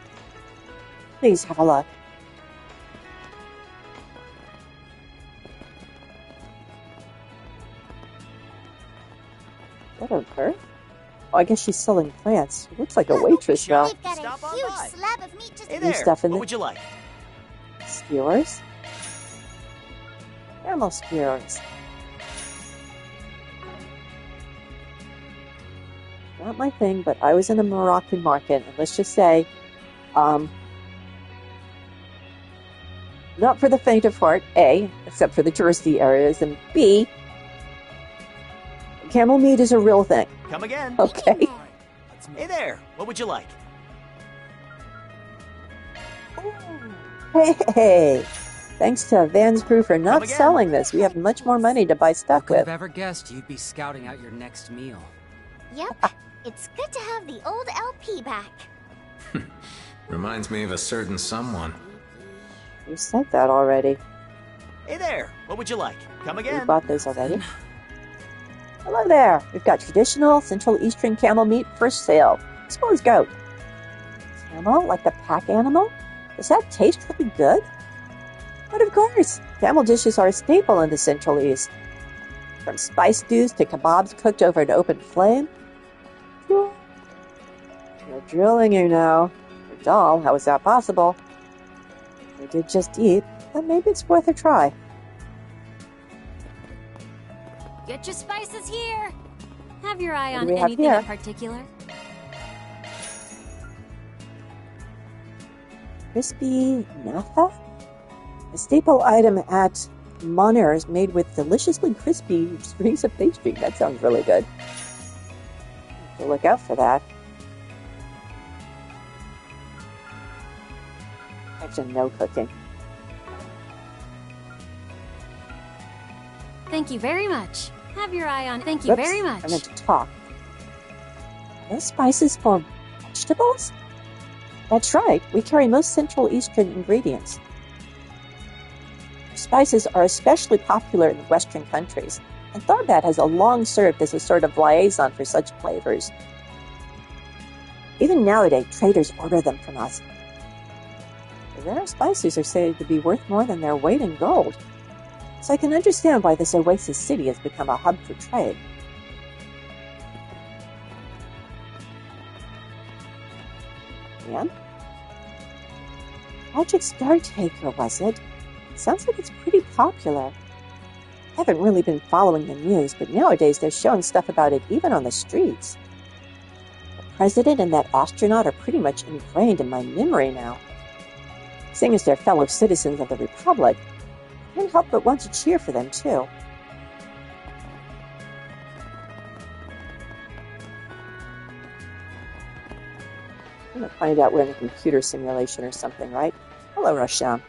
Please have a look. Is that a her? Oh, I guess she's selling plants. She looks like a waitress, though. We've got a huge slab of meat just Hey New there, stuff in what the would you like? skewers. Camel skewers. Not my thing, but I was in a Moroccan market, and let's just say, not for the faint of heart, A, except for the touristy areas, and B, camel meat is a real thing. Come again. Okay. Hey there, what would you like? Hey. Thanks to Van's crew for not again. selling this. We have much more money to buy stuff Could have with. ever guessed you'd be scouting out your next meal. Yep, it's good to have the old LP back. Reminds me of a certain someone. You said that already. Hey there, what would you like? Come We again. bought those already. Hello there. We've got traditional Central Eastern camel meat for sale. As well as goat. Camel, like the pack animal? Does that taste really good? But of course, camel dishes are a staple in the Central East. From spice stews to kebabs cooked over an open flame. You're drilling, you know. Your doll, how is that possible? We did just eat, but maybe it's worth a try. Get your spices here. Have your eye What on do we have anything here? in particular? Crispy natha? A staple item at Moner's made with deliciously crispy strings of pastry. That sounds really good. So look out for that. Actually, no cooking. Thank you very much. Have your eye on. Thank you Oops, very I much. meant to talk. Those spices for vegetables? That's right, we carry most Central Eastern ingredients. Spices are especially popular in Western countries, and Tharbad has long served as a sort of liaison for such flavors. Even nowadays, traders order them from us. The rare spices are said to be worth more than their weight in gold, so I can understand why this oasis city has become a hub for trade. And? Project Star Taker, was it? Sounds like it's pretty popular. I haven't really been following the news, but nowadays they're showing stuff about it even on the streets. The president and that astronaut are pretty much ingrained in my memory now. Seeing as they're fellow citizens of the Republic, I can't help but want to cheer for them, too. I'm going to find out we're in a computer simulation or something, right? Hello, Roshan.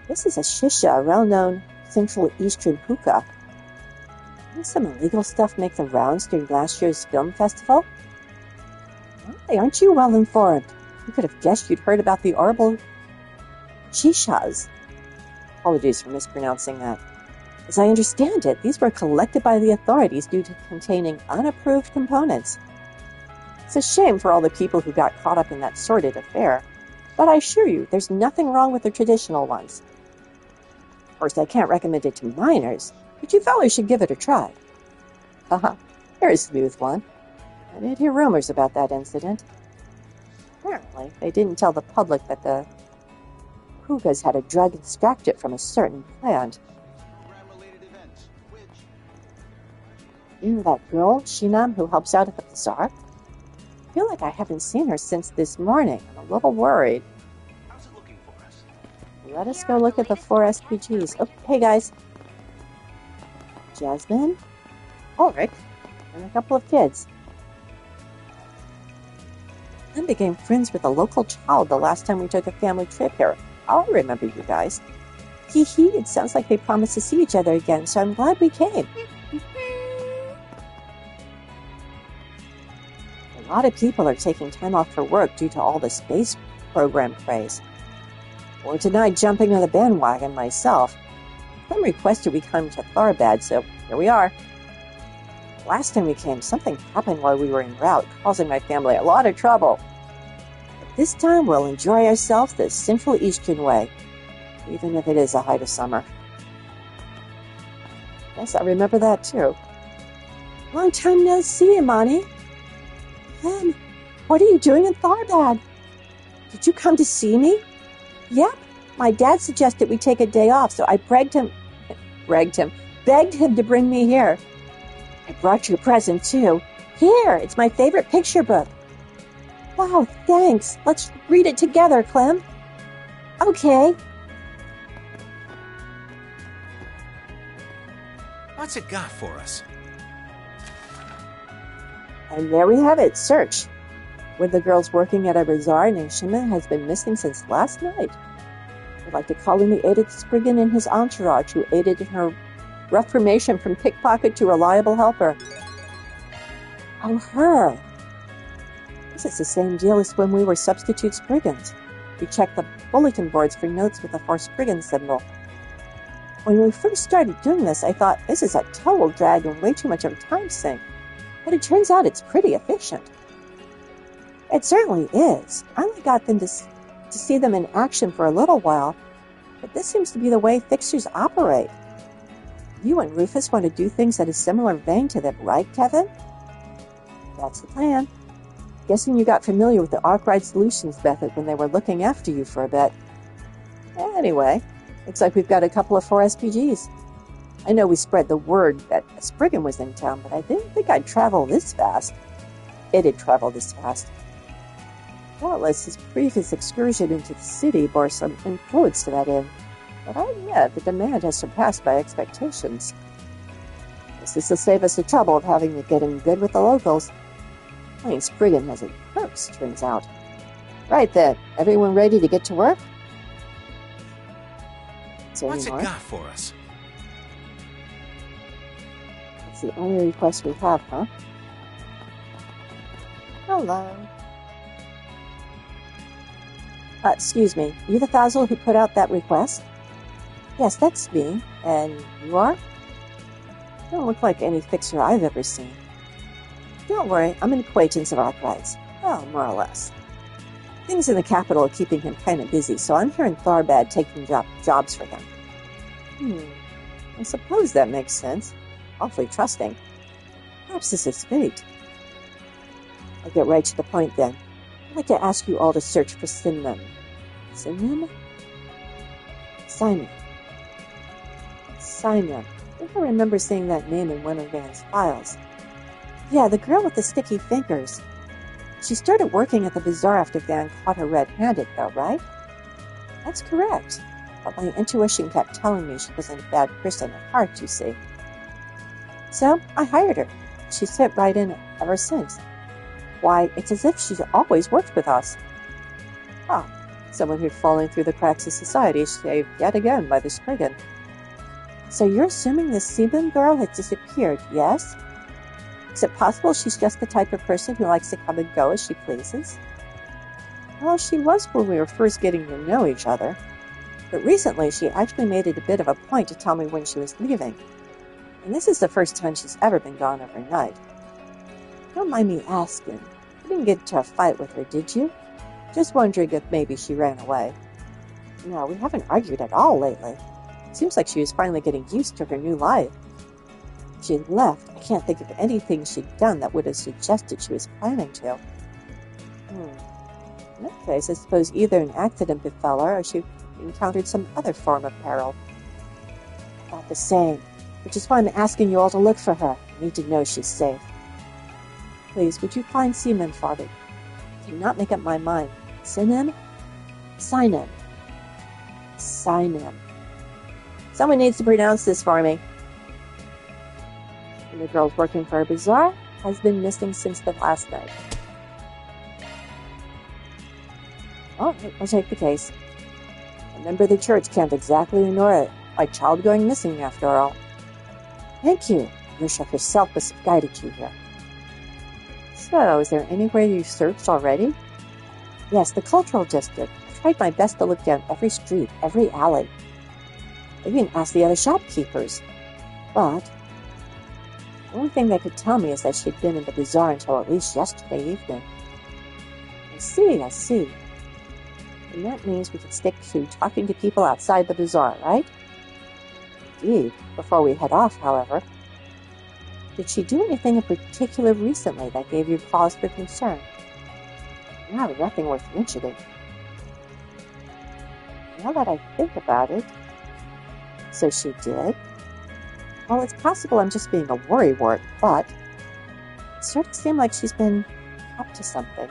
This is a shisha, a well-known Central Eastern hookah. Didn't some illegal stuff make the rounds during last year's film festival? Why, aren't you well informed? You could have guessed you'd heard about the horrible shishas. Apologies for mispronouncing that. As I understand it, these were collected by the authorities due to containing unapproved components. It's a shame for all the people who got caught up in that sordid affair, but I assure you, there's nothing wrong with the traditional ones. Of course, I can't recommend it to minors, but you fellows should give it a try. Haha, here's a smooth one. I did hear rumors about that incident. Apparently, they didn't tell the public that the hookahs had a drug extracted from a certain plant. You know that girl, Shinam, who helps out at the bazaar? I feel like I haven't seen her since this morning. I'm a little worried. How's it looking for us? Let us go look at the 4 SPGs. Oh, hey guys. Jasmine, Ulrich, and a couple of kids. I became friends with a local child the last time we took a family trip here. I'll remember you guys. Hee, it sounds like they promised to see each other again, so I'm glad we came. A lot of people are taking time off for work due to all the space program craze. Or denied jumping on the bandwagon myself. Clem requested we come to Tharbad, so here we are. Last time we came, something happened while we were en route, causing my family a lot of trouble. But this time we'll enjoy ourselves the Central Eastern way, even if it is the height of summer. Yes, I remember that too. Long time no see, Imani. Clem, what are you doing in Tharbad? Did you come to see me? Yep, my dad suggested we take a day off, so I begged him to bring me here. I brought you a present, too. Here, it's my favorite picture book. Wow, thanks. Let's read it together, Clem. Okay. What's it got for us? And there we have it, search. One of the girls working at a bazaar named Shima has been missing since last night. I'd like to call in the aid of Spriggan and his entourage, who aided in her reformation from pickpocket to reliable helper. Oh, her. This is the same deal as when we were substitute Spriggans. We checked the bulletin boards for notes with the for Spriggan symbol. When we first started doing this, I thought this is a total drag and way too much of a time sink. But it turns out it's pretty efficient. It certainly is. I only got them to see them in action for a little while, but this seems to be the way fixers operate. You and Rufus want to do things in a similar vein to them, right, Kevin? That's the plan. Guessing you got familiar with the Arkwright Solutions method when they were looking after you for a bit. Anyway, looks like we've got a couple of 4 SPGs. I know we spread the word that Spriggan was in town, but I didn't think I'd travel this fast. It'd travel this fast. Doubtless his previous excursion into the city bore some influence to that end, but I admit the demand has surpassed my expectations. This will save us the trouble of having to get in good with the locals. Playing Spriggan has its perks, turns out. Right then, everyone ready to get to work? What's it got for us? That's the only request we have, huh? Hello. Excuse me, you the Thazel who put out that request? Yes, that's me. And you are? You don't look like any fixer I've ever seen. Don't worry, I'm an acquaintance of Arkwright's. Well, more or less. Things in the capital are keeping him kind of busy, so I'm here in Tharbad taking jobs for him. I suppose that makes sense. Awfully trusting. Perhaps this is fate. I'll get right to the point then. I'd like to ask you all to search for Simon. Simon? Simon. Simon. I think I remember seeing that name in one of Van's files. Yeah, the girl with the sticky fingers. She started working at the bazaar after Van caught her red-handed, though, right? That's correct. But my intuition kept telling me she wasn't a bad person at heart, you see. So I hired her. She's fit right in ever since. Why, it's as if she's always worked with us. Someone who'd fallen through the cracks of society saved yet again by the Spriggan. So you're assuming this Seaman girl has disappeared, yes? Is it possible she's just the type of person who likes to come and go as she pleases? Well, she was when we were first getting to know each other. But recently she actually made it a bit of a point to tell me when she was leaving. And this is the first time she's ever been gone overnight. Don't mind me asking. You didn't get into a fight with her, did you? Just wondering if maybe she ran away. No, we haven't argued at all lately. Seems like she was finally getting used to her new life. If she had left, I can't think of anything she'd done that would have suggested she was planning to. In that case, I suppose either an accident befell her or she encountered some other form of peril. About the same, which is why I'm asking you all to look for her. I need to know she's safe. Please, would you find Seaman for me? I cannot make up my mind. Synonym? Synonym. Synonym. Someone needs to pronounce this for me. And the girl's working for a bazaar has been missing since the last night. All right, I'll take the case. A member of the church can't exactly ignore it. My child going missing, after all. Thank you. Yusha herself must have guided you here. So, is there anywhere you've searched already? Yes, the cultural district. I've tried my best to look down every street, every alley. I even asked the other shopkeepers. But the only thing they could tell me is that she'd been in the bazaar until at least yesterday evening. I see. And that means we can stick to talking to people outside the bazaar, right? Indeed. Before we head off, however, did she do anything in particular recently that gave you cause for concern? No, nothing worth mentioning. Now that I think about it, so she did? Well, it's possible I'm just being a worrywart, but it sort of seemed like she's been up to something.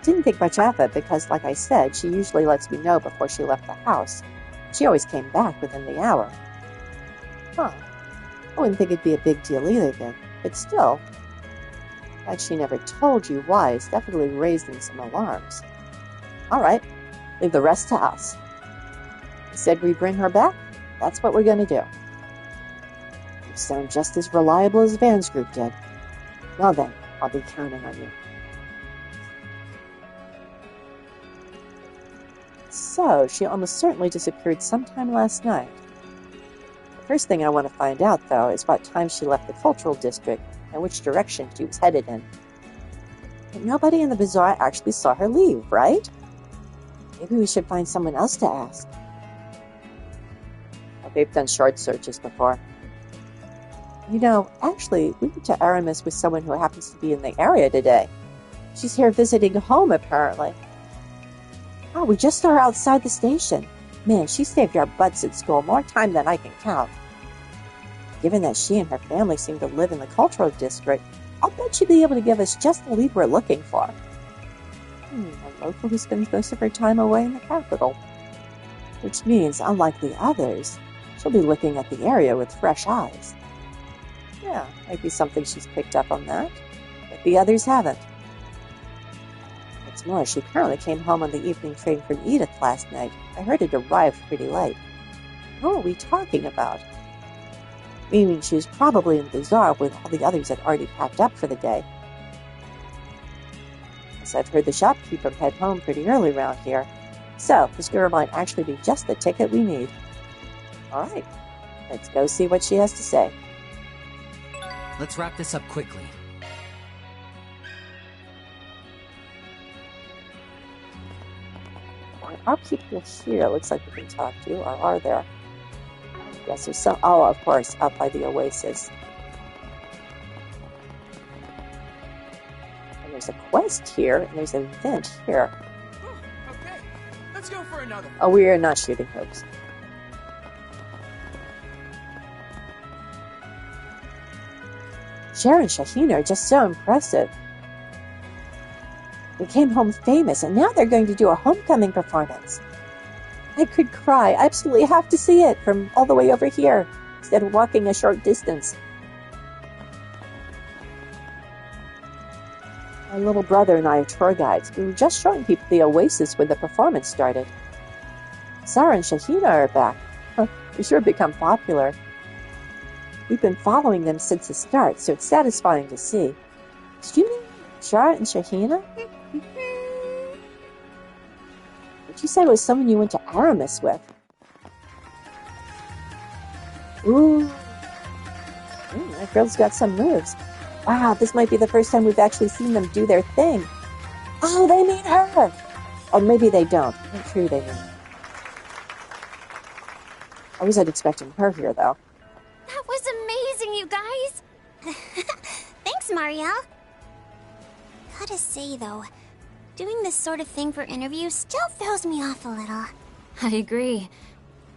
Didn't think much of it because, like I said, she usually lets me know before she left the house. She always came back within the hour. I wouldn't think it'd be a big deal either then, but still, the fact she never told you why is definitely raising some alarms. All right, leave the rest to us. You said we'd bring her back? That's what we're going to do. You sound just as reliable as Van's group did. Well then, I'll be counting on you. So, she almost certainly disappeared sometime last night. The first thing I want to find out, though, is what time she left the cultural district and which direction she was headed in. But nobody in the bazaar actually saw her leave, right? Maybe we should find someone else to ask. They've done short searches before. You know, actually, we went to Aramis with someone who happens to be in the area today. She's here visiting home, apparently. Oh, we just saw her outside the station. Man, she saved our butts at school more time than I can count. Given that she and her family seem to live in the cultural district, I'll bet she'd be able to give us just the lead we're looking for. A local who spends most of her time away in the capital. Which means, unlike the others, she'll be looking at the area with fresh eyes. Yeah, might be something she's picked up on that, but the others haven't. What's more, she apparently came home on the evening train from Edith last night. I heard it arrived pretty late. What are we talking about? Meaning she was probably in the bazaar when all the others had already packed up for the day. things. I've heard the shopkeeper head home pretty early around here. So, this girl might actually be just the ticket we need. Alright, let's go see what she has to say. Let's wrap this up quickly. There are people here, looks like we can talk to, or are there? Yes, there's some. Oh, of course, up by the oasis. And there's a quest here, and there's an event here. Okay, let's go for another. Oh, we are not shooting hoops. Cher and Shahina are just so impressive. They came home famous, and now they're going to do a homecoming performance. I could cry. I absolutely have to see it from all the way over here, instead of walking a short distance. My little brother and I are tour guides. We were just showing people the oasis when the performance started. Sarah and Shahina are back. They sure become popular. We've been following them since the start, so it's satisfying to see. Did you mean Shara and Shahina? Did you say it was someone you went to Aramis with? Ooh. That girl's got some moves. Wow, this might be the first time we've actually seen them do their thing. Oh, they mean her! Or maybe they don't. Not true, they mean. I wasn't expecting her here, though. That was amazing, you guys! Thanks, Marielle. Gotta say, though, doing this sort of thing for interviews still throws me off a little. I agree.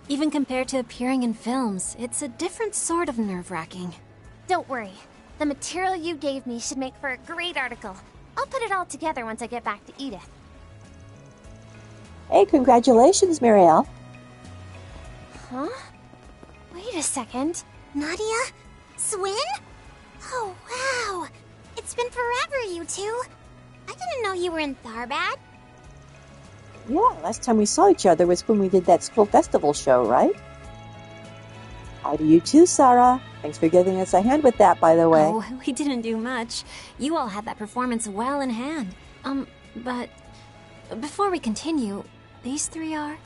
Even compared to appearing in films, it's a different sort of nerve-wracking. Don't worry. The material you gave me should make for a great article. I'll put it all together once I get back to Edith. Hey, congratulations, Marielle. Huh? Wait a second. Nadia? Swin? Oh, wow. It's been forever, you two. I didn't know you were in Tharbad. Yeah, last time we saw each other was when we did that school festival show, right? Hi to you too, Sarah. Thanks for giving us a hand with that, by the way. Oh, we didn't do much. You all had that performance well in hand. But before we continue, these three are...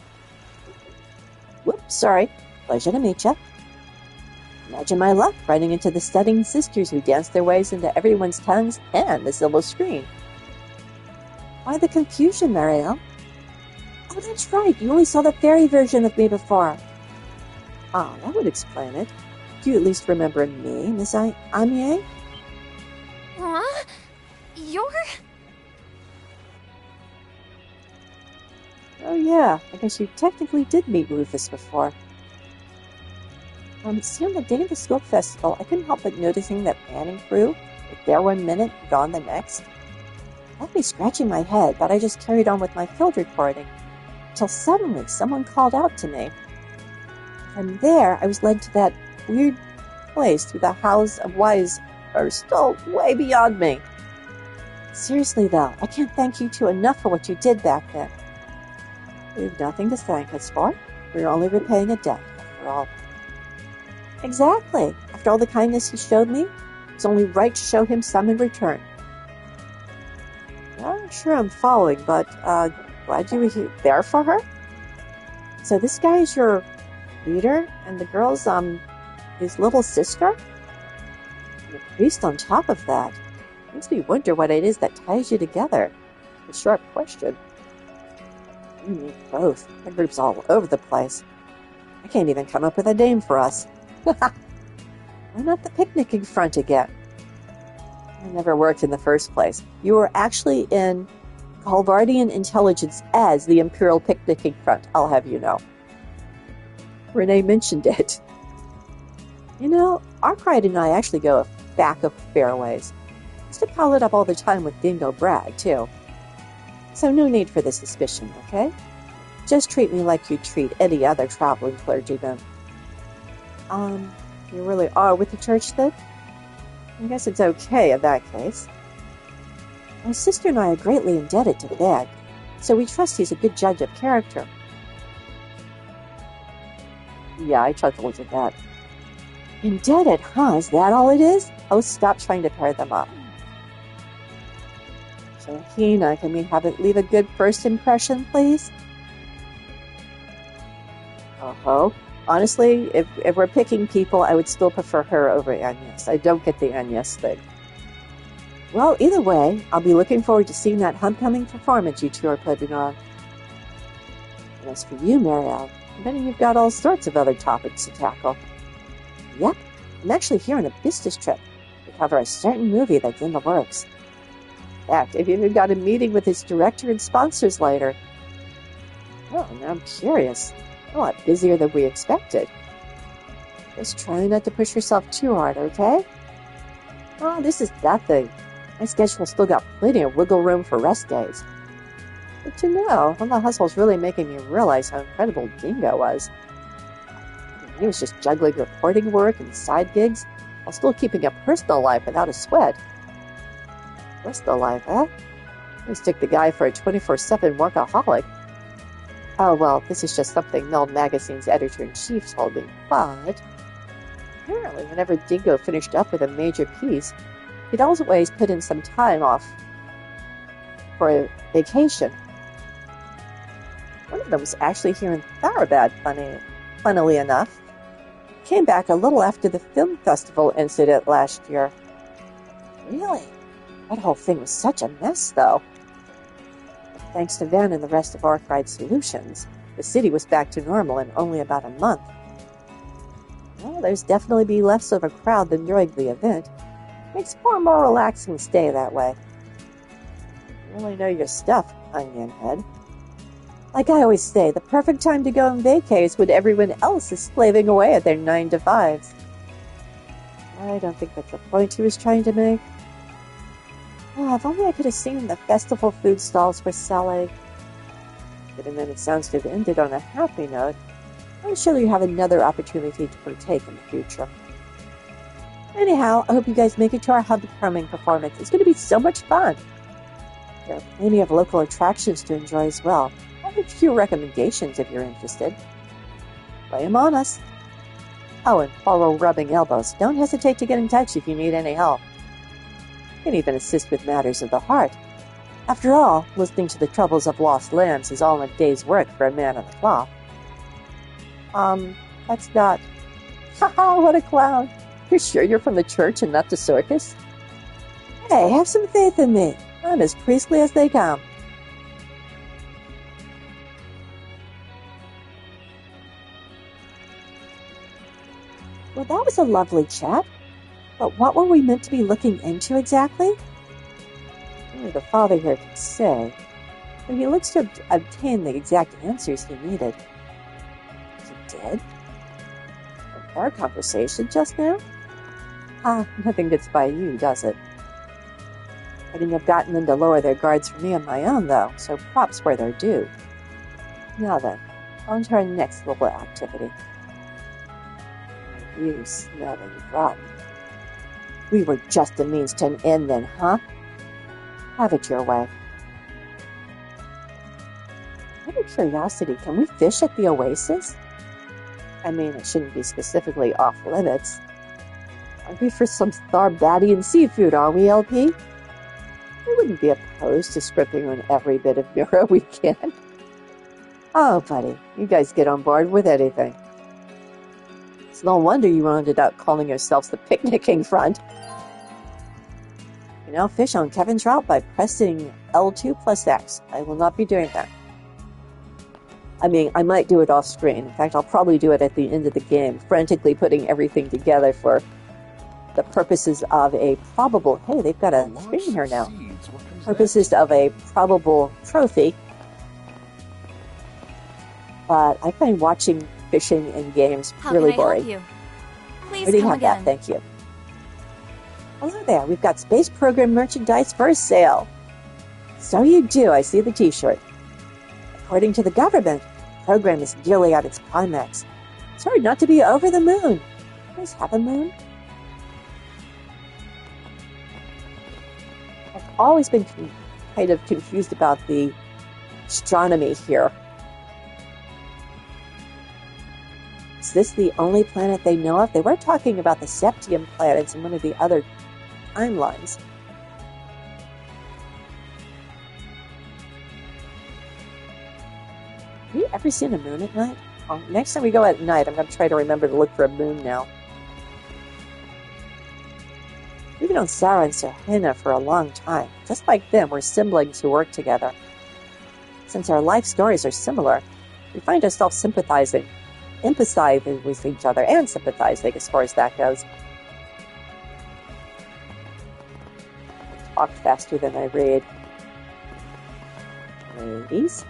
Whoops, sorry. Pleasure to meet you. Imagine my luck running into the studying sisters who dance their ways into everyone's tongues and the silver screen. Why the confusion, Marielle? Oh, that's right. You only saw the fairy version of me before. Ah, that would explain it. Do you at least remember me, Miss Amier? Huh? You're... Oh yeah, I guess you technically did meet Rufus before. See, on the day of the school festival, I couldn't help but noticing that panning crew was there 1 minute, gone the next. I had me scratching my head, but I just carried on with my field recording, until suddenly someone called out to me. From there, I was led to that weird place through the House of Wise, are still way beyond me. Seriously though, I can't thank you two enough for what you did back then. We have nothing to thank us for. We're only repaying a debt, after all. Exactly. After all the kindness he showed me, it's only right to show him some in return. Not sure I'm following, but glad you were there for her. So this guy is your leader, and the girl's his little sister? And a priest on top of that. Makes me wonder what it is that ties you together. A sharp question. You need both. The group's all over the place. I can't even come up with a name for us. Why not the picnicking front again? I never worked in the first place. You were actually in Halvardian intelligence as the Imperial Picnicking Front, I'll have you know. Renee mentioned it. You know, Arkwright and I actually go back a fair ways. Used to call it up all the time with Dingo Brad, too. So no need for the suspicion, okay? Just treat me like you'd treat any other traveling clergyman. You really are with the church, then? I guess it's okay in that case. My sister and I are greatly indebted to Dad, so we trust he's a good judge of character. Yeah, I chuckled at that. Indebted, huh? Is that all it is? Oh, stop trying to pair them up. So, Hina, can we have it leave a good first impression, please? Oh, honestly, if we're picking people, I would still prefer her over Agnes. I don't get the Agnes thing. Well, either way, I'll be looking forward to seeing that homecoming performance you two are putting on. And as for you, Marielle, I'm betting you've got all sorts of other topics to tackle. Yep, I'm actually here on a business trip to cover a certain movie that's in the works. In fact, I've even got a meeting with its director and sponsors later. Oh, now I'm curious. A lot busier than we expected. Just try not to push yourself too hard, okay? Oh, this is nothing. My schedule's still got plenty of wiggle room for rest days. But you know, all the hustle's really making me realize how incredible Dingo was. He was just juggling reporting work and side gigs while still keeping a personal life without a sweat. Personal life, huh? I mistook the guy for a 24/7 workaholic. Oh, well, this is just something Meld Magazine's editor-in-chief told me, but apparently whenever Dingo finished up with a major piece, he'd always put in some time off for a vacation. One of them was actually here in Tharbad, funnily enough. Came back a little after the film festival incident last year. Really? That whole thing was such a mess, though. Thanks to Van and the rest of Arkwright Solutions, the city was back to normal in only about a month. Well, there's definitely be less of a crowd than during the event. Makes for a more relaxing stay that way. You really know your stuff, Onion Head. Like I always say, the perfect time to go on vacay is when everyone else is slaving away at their 9-to-5s. I don't think that's the point he was trying to make. Oh, if only I could have seen the festival food stalls were selling. But then it sounds to have ended on a happy note. I'm sure you have another opportunity to partake in the future. Anyhow, I hope you guys make it to our homecoming performance. It's going to be so much fun. There are plenty of local attractions to enjoy as well. I have a few recommendations if you're interested. Lay them on us. Oh, and while rubbing elbows, don't hesitate to get in touch if you need any help. You can even assist with matters of the heart. After all, listening to the troubles of lost lambs is all a day's work for a man on the cloth. That's not... Haha, what a clown! You're sure you're from the church and not the circus? Hey, have some faith in me. I'm as priestly as they come. Well, that was a lovely chat. But what were we meant to be looking into exactly? Only the father here can say. But he looks to have obtained the exact answers he needed. He did? From our conversation just now? Nothing gets by you, does it? I didn't have gotten them to lower their guards for me on my own, though, so props where they're due. Now then, on to our next little activity. You smelling rotten. We were just a means to an end then, huh? Have it your way. Out of curiosity, can we fish at the Oasis? I mean, it shouldn't be specifically off limits. Are we for some Tharbadian seafood, are we, LP? We wouldn't be opposed to scripting on every bit of Mira we can. Oh, buddy, you guys get on board with anything. It's no wonder you ended up calling yourselves the Picnicking Front. You know, fish on Kevin's route by pressing L2 plus X. I will not be doing that. I mean, I might do it off screen. In fact, I'll probably do it at the end of the game, frantically putting everything together for the purposes of a probable... Hey, they've got a screen here now. Purposes of a probable trophy. But I find watching fishing in games really boring. How can I help you? Please already come have again. that, thank you. Hello there, we've got space program merchandise for sale. So you do, I see the t-shirt. According to the government, the program is nearly at its climax. It's hard not to be over the moon. You guys have a moon? I've always been kind of confused about the astronomy here. Is this the only planet they know of? They were talking about the Septium planets in one of the other timelines. Have you ever seen a moon at night? Oh, next time we go at night, I'm going to try to remember to look for a moon now. We've known Sarah and Serena for a long time. Just like them, we're siblings who work together. Since our life stories are similar, we find ourselves empathizing with each other and sympathizing as far as that goes. I talk faster than I read. Ladies?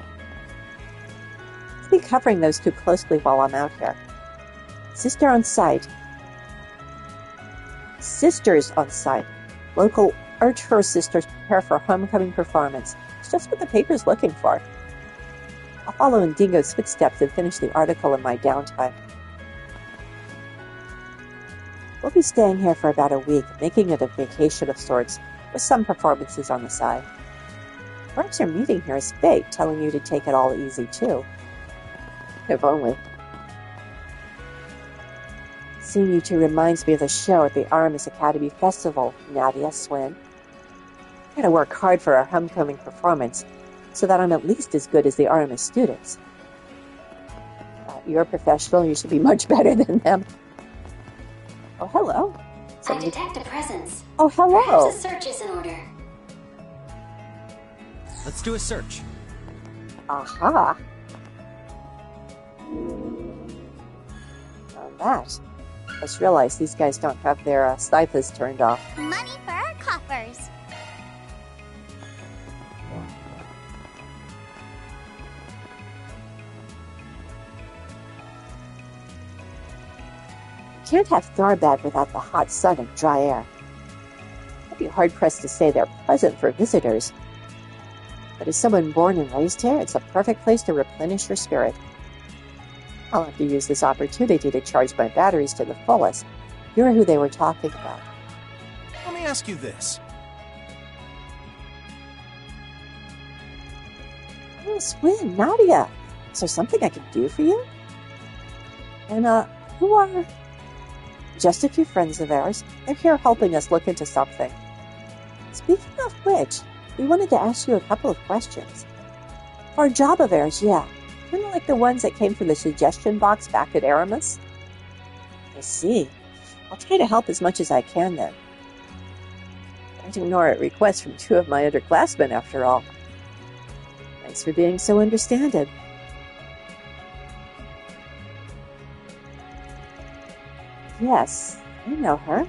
Let's be covering those two closely while I'm out here. Sister on site. Sisters on site. Local urge her sisters prepare for homecoming performance. It's just what the paper's looking for. I'll follow in Dingo's footsteps and finish the article in my downtime. We'll be staying here for about a week, making it a vacation of sorts, with some performances on the side. Perhaps your meeting here is fate, telling you to take it all easy, too. If only. Seeing you two reminds me of the show at the Aramis Academy Festival, Nadia Swin. I gotta work hard for our homecoming performance, so that I'm at least as good as the Aramis students. You're a professional, you should be much better than them. Oh, hello. I detect a presence. Oh, hello. Perhaps a search is in order. Let's do a search. Aha. Now that. Just realized these guys don't have their scythes turned off. Money for our coffers. You can't have Tharbad without the hot sun and dry air. I'd be hard-pressed to say they're pleasant for visitors. But as someone born and raised here, it's a perfect place to replenish your spirit. I'll have to use this opportunity to charge my batteries to the fullest. You're who they were talking about. Let me ask you this. Oh, Swin, Nadia. Is there something I can do for you? And, who are... Just a few friends of ours. They're here helping us look into something. Speaking of which, we wanted to ask you a couple of questions. For a job of ours, yeah. Kind of like the ones that came from the suggestion box back at Aramis. I see. I'll try to help as much as I can then. Don't ignore a request from two of my underclassmen, after all. Thanks for being so understanding. Yes, I know her.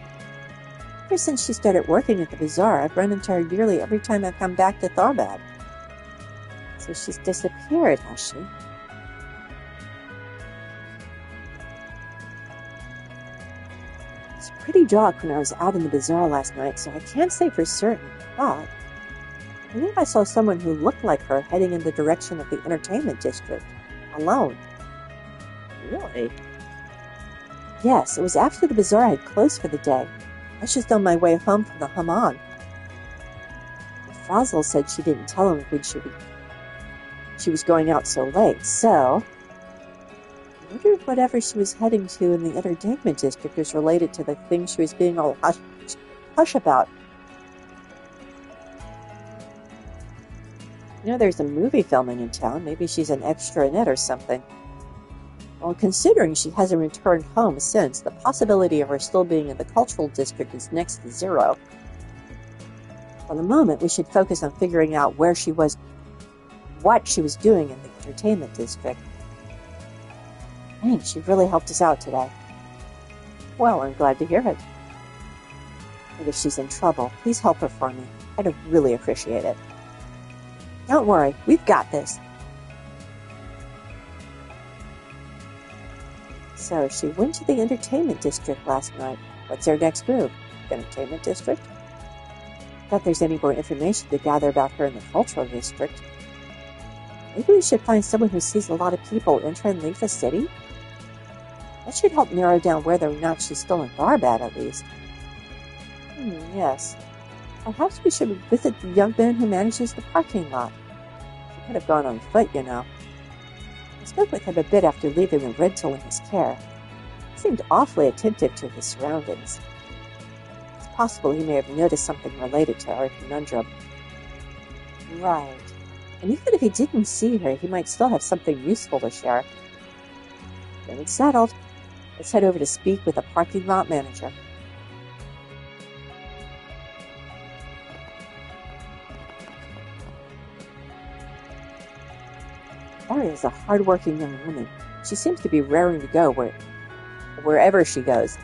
Ever since she started working at the bazaar, I've run into her nearly every time I've come back to Tharbad. So she's disappeared, has she? It's pretty dark when I was out in the bazaar last night, so I can't say for certain, but I believe I saw someone who looked like her heading in the direction of the entertainment district, alone. Really? Yes, it was after the bazaar had closed for the day. I was just on my way home from the Hammam. Frazel said she didn't tell him when she was going out so late, so I wondered whatever she was heading to in the entertainment district was related to the thing she was being all hush about. You know, there's a movie filming in town. Maybe she's an extra in it or something. Well, considering she hasn't returned home since, the possibility of her still being in the cultural district is next to zero. For the moment, we should focus on figuring out where she was, what she was doing in the entertainment district. Thanks, she really helped us out today. Well, I'm glad to hear it. And if she's in trouble, please help her for me. I'd really appreciate it. Don't worry, we've got this. So she went to the entertainment district last night. What's her next move? Entertainment district? Not there's any more information to gather about her in the cultural district. Maybe we should find someone who sees a lot of people enter and leave the city? That should help narrow down whether or not she's still in Tharbad, at least. Yes. Perhaps we should visit the young man who manages the parking lot. She could have gone on foot, you know. I spoke with him a bit after leaving the rental in his care. He seemed awfully attentive to his surroundings. It's possible he may have noticed something related to our conundrum. Right. And even if he didn't see her, he might still have something useful to share. Then it's settled. Let's head over to speak with the parking lot manager. Aria is a hard-working young woman. She seems to be raring to go wherever she goes.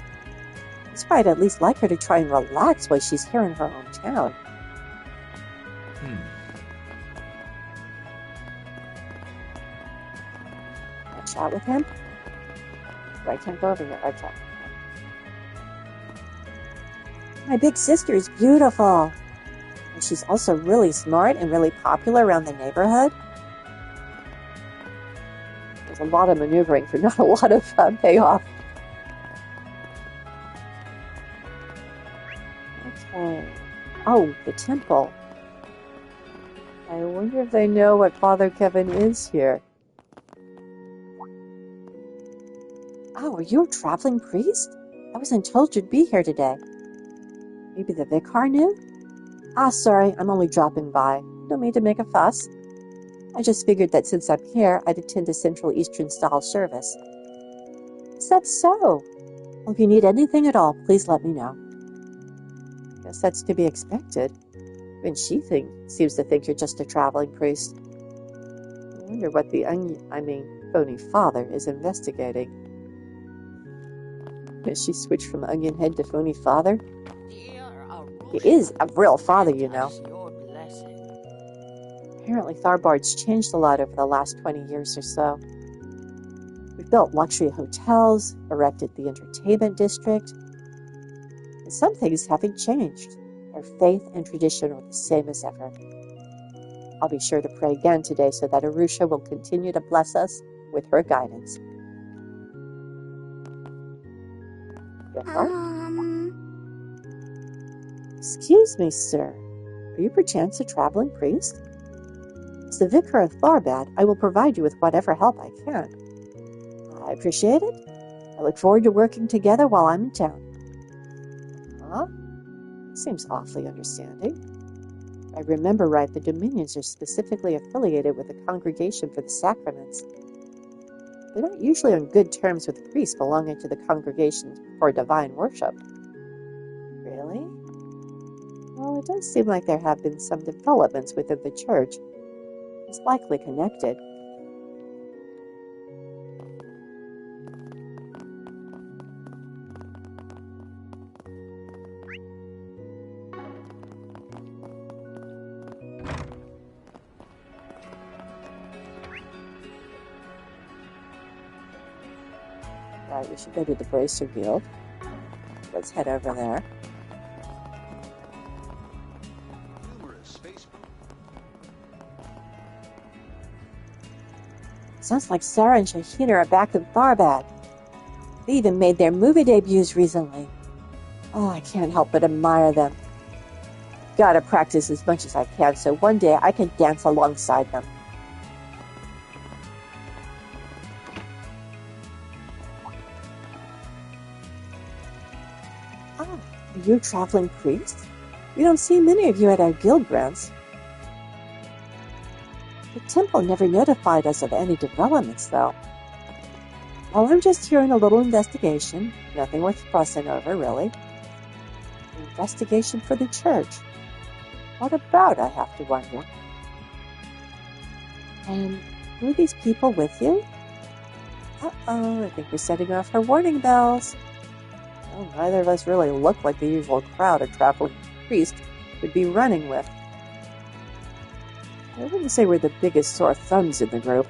That's why I'd at least like her to try and relax while she's here in her hometown. Can I chat with him? I can't go over here. Okay. My big sister is beautiful. And she's also really smart and really popular around the neighborhood. There's a lot of maneuvering for not a lot of payoff. Okay. Oh, the temple. I wonder if they know what Father Kevin is here. Oh, are you a traveling priest? I wasn't told you'd be here today. Maybe the vicar knew? Ah, sorry, I'm only dropping by. No need to make a fuss. I just figured that since I'm here, I'd attend a Central Eastern style service. Is that so? Well, if you need anything at all, please let me know. Guess that's to be expected. Even she seems to think you're just a traveling priest. I wonder what the phony father is investigating. Has she switched from onion head to phony father? He is a real father, you know. Apparently Tharbad's changed a lot over the last 20 years or so. We've built luxury hotels, erected the entertainment district, and some things haven't changed. Our faith and tradition are the same as ever. I'll be sure to pray again today so that Arusha will continue to bless us with her guidance. Excuse me, sir. Are you perchance a traveling priest? As the vicar of Tharbad, I will provide you with whatever help I can. I appreciate it. I look forward to working together while I'm in town. Huh? Seems awfully understanding. If I remember right, the Dominions are specifically affiliated with the Congregation for the Sacraments. They're not usually on good terms with priests belonging to the Congregation for Divine Worship. Really? Well, it does seem like there have been some developments within the church. It's likely connected. Right, we should go to the Bracer Guild. Let's head over there. Sounds like Sarah and Shahina are back in Tharbad. They even made their movie debuts recently. Oh, I can't help but admire them. Gotta practice as much as I can so one day I can dance alongside them. Oh, are you a traveling priest? We don't see many of you at our guild grounds. The temple never notified us of any developments, though. Well, I'm just here on a little investigation. Nothing worth fussing over, really. An investigation for the church. What about, I have to wonder? And who are these people with you? Uh-oh, I think we're setting off her warning bells. Well, neither of us really look like the usual crowd a traveling priest would be running with. I wouldn't say we're the biggest sore thumbs in the group.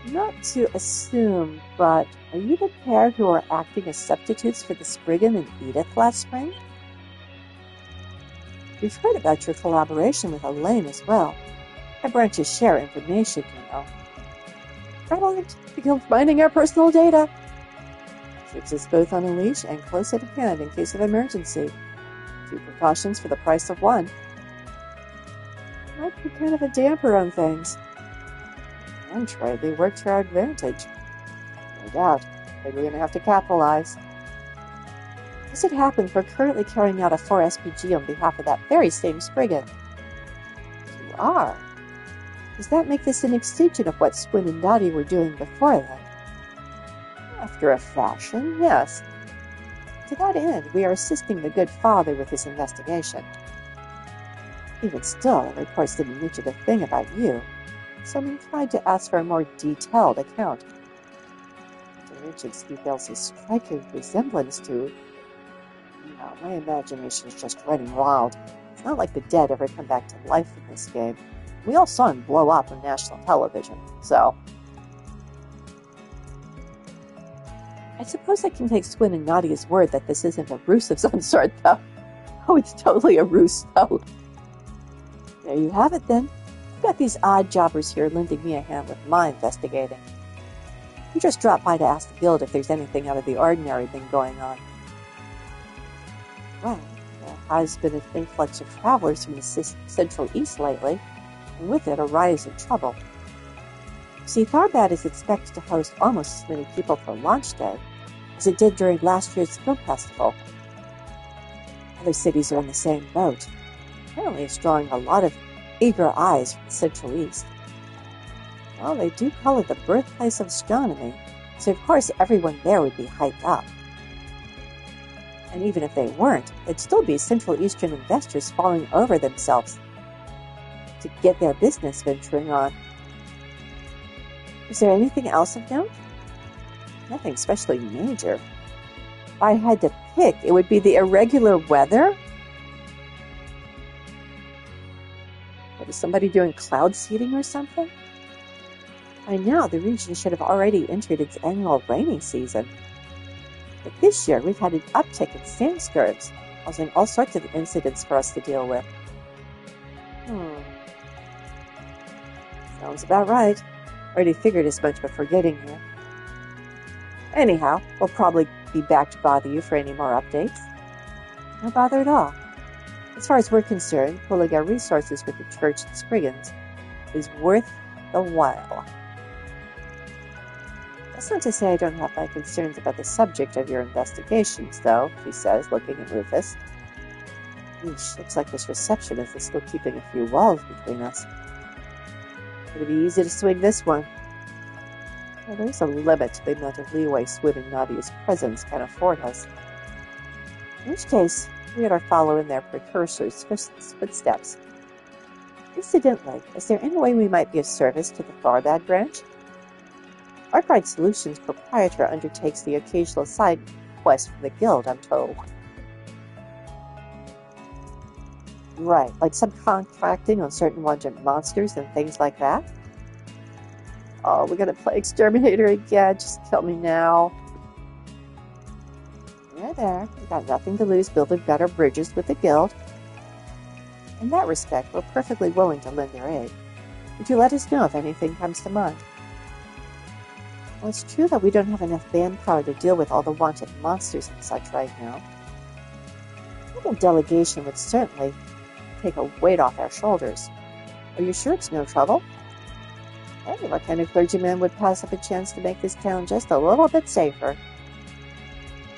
Not to assume, but are you the pair who are acting as substitutes for the Spriggan and Edith last spring? We've heard about your collaboration with Elaine as well. Our branches share information, you know. Prevalent, because mining our personal data. Keeps us both on a leash and close at hand in case of emergency. 2 precautions for the price of 1. Might be kind of a damper on things. And trade, they work to our advantage. No doubt. But we're going to have to capitalize. As it happens, we're currently carrying out a 4 SPG on behalf of that very same Spriggan. You are? Does that make this an extension of what Squin and Dottie were doing before then? After a fashion, yes. To that end, we are assisting the good father with his investigation. Even still, the reports didn't mention a thing about you, so I'm inclined to ask for a more detailed account. To mention Steeples' striking resemblance to... No, my imagination is just running wild. It's not like the dead ever come back to life in this game. We all saw him blow up on national television, so... I suppose I can take Squin and Nadia's word that this isn't a ruse of some sort, though. Oh, it's totally a ruse, though. There you have it, then. I've got these odd jobbers here lending me a hand with my investigating. You just dropped by to ask the guild if there's anything out of the ordinary been going on. Well, there has been an influx of travelers from the Central East lately, and with it a rise in trouble. See, Tharbad is expected to host almost as many people for launch day as it did during last year's film festival. Other cities are in the same boat. Apparently it's drawing a lot of eager eyes from the Central East. Well, they do call it the birthplace of astronomy, so of course everyone there would be hyped up. And even if they weren't, there'd still be Central Eastern investors falling over themselves to get their business venturing on. Is there anything else of note? Nothing especially major. If I had to pick, it would be the irregular weather. What, is somebody doing cloud seeding or something? By now, the region should have already entered its annual rainy season. But this year, we've had an uptick in sandstorms, causing all sorts of incidents for us to deal with. Sounds about right. Already figured as much before getting here. Anyhow, we'll probably be back to bother you for any more updates. No bother at all. As far as we're concerned, pooling our resources with the Church and Spriggans is worth the while. That's not to say I don't have my concerns about the subject of your investigations, though, she says, looking at Rufus. Eesh, looks like this receptionist is still keeping a few walls between us. It'll be easy to swing this one. Well, there's a limit to the amount of leeway Squid and Nadia's presence can afford us. In which case, we had our follow in their precursors' footsteps. Incidentally, is there any way we might be of service to the Tharbad branch? Arkwright Solutions proprietor undertakes the occasional side quest for the guild, I'm told. Right, like subcontracting on certain wanted monsters and things like that? Oh, we're gonna play Exterminator again, just kill me now. There, we've got nothing to lose building better bridges with the guild. In that respect, we're perfectly willing to lend our aid. Would you let us know if anything comes to mind? Well, it's true that we don't have enough manpower to deal with all the wanted monsters and such right now. A little delegation would certainly take a weight off our shoulders. Are you sure it's no trouble? Hey, what kind of clergyman would pass up a chance to make this town just a little bit safer?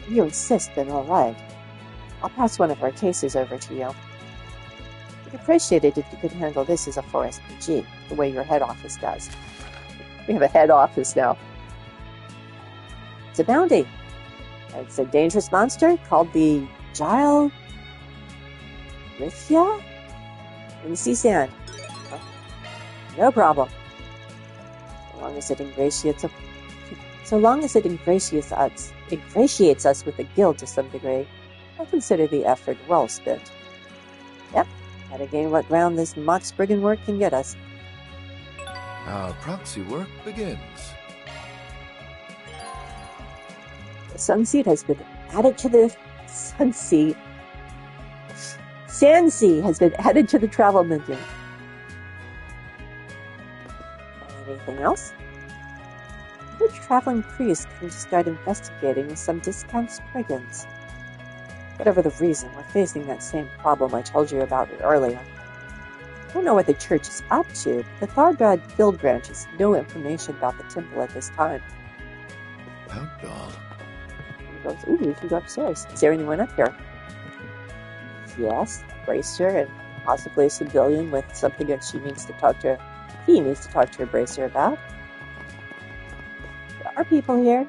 If you insist, then all right. I'll pass one of our cases over to you. We'd appreciate it if you could handle this as a 4 SPG, the way your head office does. We have a head office now. It's a bounty. It's a dangerous monster called the Gile Rifia in the sea sand. Oh, no problem. So long as it ingratiates us with the guild to some degree, I consider the effort well spent. Yep, gotta gain what ground this mock Spriggan work can get us. Our proxy work begins. The sunseed has been added to the Sandsea has been added to the travel menu. Anything else? Which traveling priest can start investigating with some discount Spriggans? Whatever the reason, we're facing that same problem I told you about earlier. I don't know what the church is up to, but the Tharbad Guild branch has no information about the temple at this time. Outball. He goes, ooh, we can go upstairs. Is there anyone up here? Yes, Bracer, and possibly a civilian with something that he needs to talk to Bracer about. There are people here.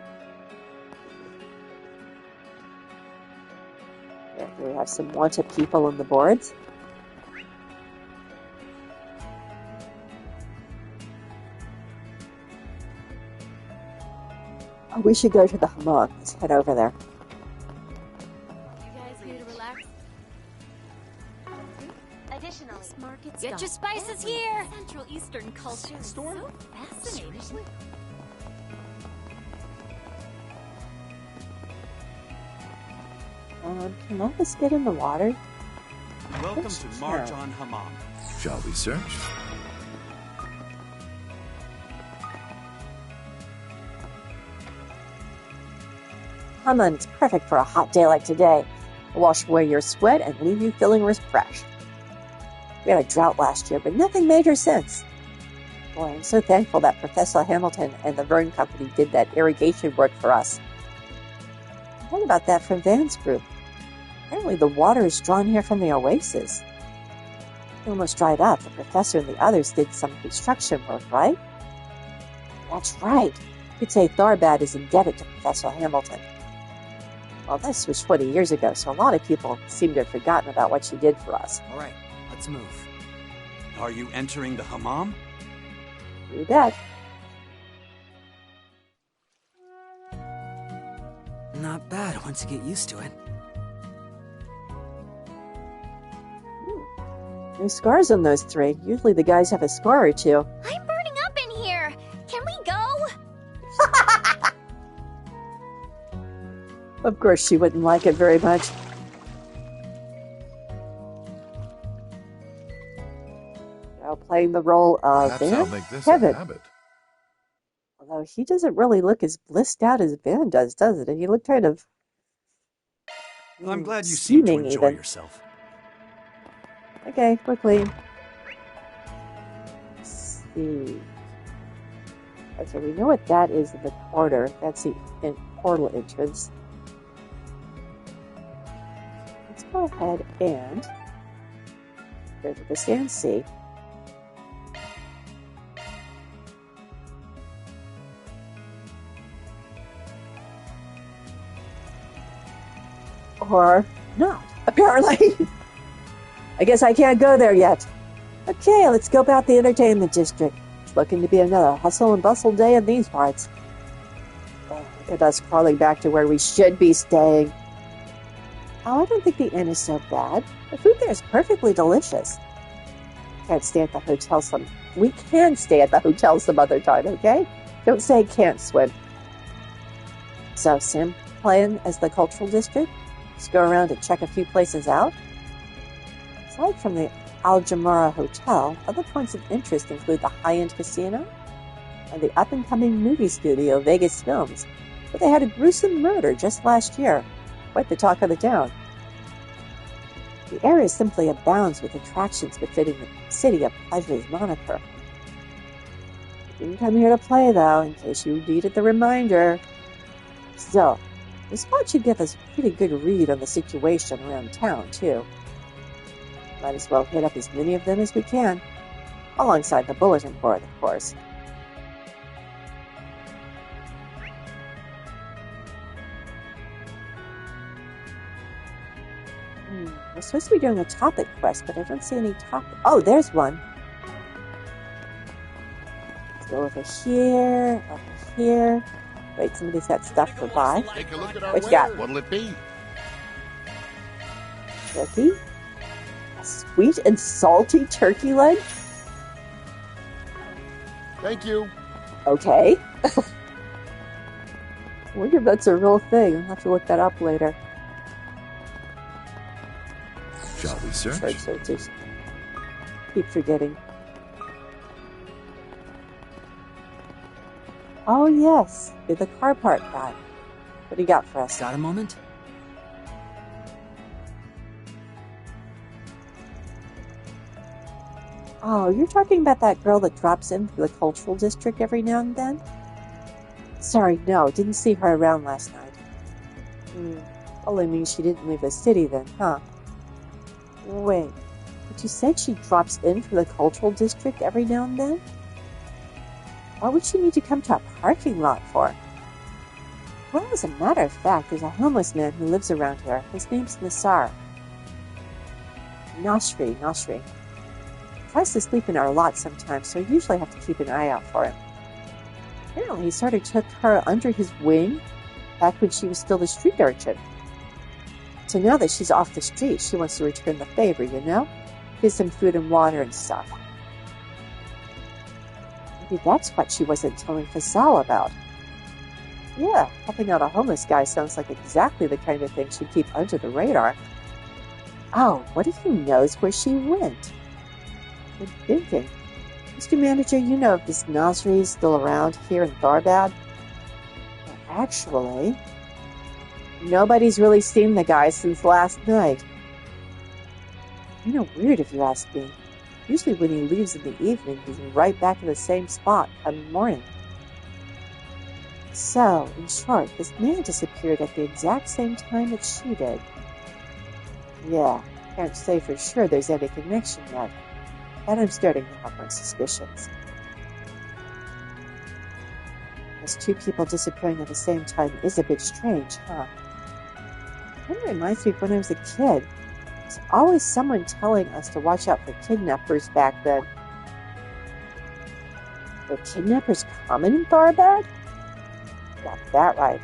Here we have some wanted people on the boards. Oh, we should go to the hammam. Let's head over there. You guys here to relax? Additionally, Get your spices here! Central Eastern culture is so fascinating. Can all this get in the water? Welcome to Marjan Hammam. Shall we search? Hammam is perfect for a hot day like today. Wash away your sweat and leave you feeling refreshed. We had a drought last year, but nothing major since. Boy, I'm so thankful that Professor Hamilton and the Vern Company did that irrigation work for us. I heard about that from Van's group. Apparently the water is drawn here from the oasis. It almost dried up. The professor and the others did some construction work, right? That's right. You could say Tharbad is indebted to Professor Hamilton. Well, this was 20 years ago, so a lot of people seem to have forgotten about what she did for us. All right, let's move. Are you entering the hammam? You bet. Not bad once you get used to it. No scars on those three. Usually the guys have a scar or two. I'm burning up in here! Can we go? Of course she wouldn't like it very much. Now playing the role of Perhaps I'll Van, make this Kevin. a habit. Although he doesn't really look as blissed out as Van does it? He looked kind of I'm glad you seem to scheming enjoy even. yourself. Okay, we're clean. Let's see. Okay, so we know what that is in the corner. That's the portal entrance. Let's go ahead and go to this and see. Or not, apparently. I guess I can't go there yet. Okay, let's go about the entertainment district. It's looking to be another hustle and bustle day in these parts. Oh, look at us crawling back to where we should be staying. Oh, I don't think the inn is so bad. The food there is perfectly delicious. Can't stay at the hotel some... We can stay at the hotel some other time, okay? Don't say can't swim. So, Sim, playing as the cultural district? Just go around and check a few places out? Aside from the Al Jamara Hotel, other points of interest include the high-end casino and the up-and-coming movie studio Vegas Films, where they had a gruesome murder just last year. Quite the talk of the town. The area simply abounds with attractions befitting the City of Pleasure's moniker. You didn't come here to play, though, in case you needed the reminder. Still, the spot should give us a pretty good read on the situation around town, too. Might as well hit up as many of them as we can, alongside the bulletin board, of course. We're supposed to be doing a topic quest, but I don't see any topic. Oh, there's one. Let's go over here, over here. Wait, somebody's got stuff to buy. Take a look at our What you got? What'll it be? Turkey? A sweet and salty turkey leg? Thank you. Okay. I wonder if that's a real thing. I'll have to look that up later. Shall we search? Search. Keep forgetting. Oh, yes. You're the car part guy. What do you got for us? Got a moment? Oh, you're talking about that girl that drops into the cultural district every now and then? Sorry, no, didn't see her around last night. Probably means she didn't leave the city then, huh? Wait, but you said she drops in from the cultural district every now and then? Why would she need to come to a parking lot for? Well, as a matter of fact, there's a homeless man who lives around here. His name's Nassar. Nasri. Tries to sleep in our lot sometimes, so I usually have to keep an eye out for him. Apparently, he sort of took her under his wing back when she was still the street urchin. So now that she's off the street, she wants to return the favor, you know? Give some food and water and stuff. Maybe that's what she wasn't telling Fasal about. Yeah, helping out a homeless guy sounds like exactly the kind of thing she'd keep under the radar. Oh, what if he knows where she went? Good thinking. Mr. Manager, you know if this Nasri is still around here in Tharbad? Well, actually, nobody's really seen the guy since last night. Kind of weird if you ask me. Usually when he leaves in the evening, he's right back in the same spot come morning. So, in short, this man disappeared at the exact same time that she did. Yeah, can't say for sure there's any connection yet, but I'm starting to have my suspicions. Those two people disappearing at the same time is a bit strange, huh? It reminds me of when I was a kid. There's always someone telling us to watch out for kidnappers back then. Were kidnappers common in Tharbad? Got that right.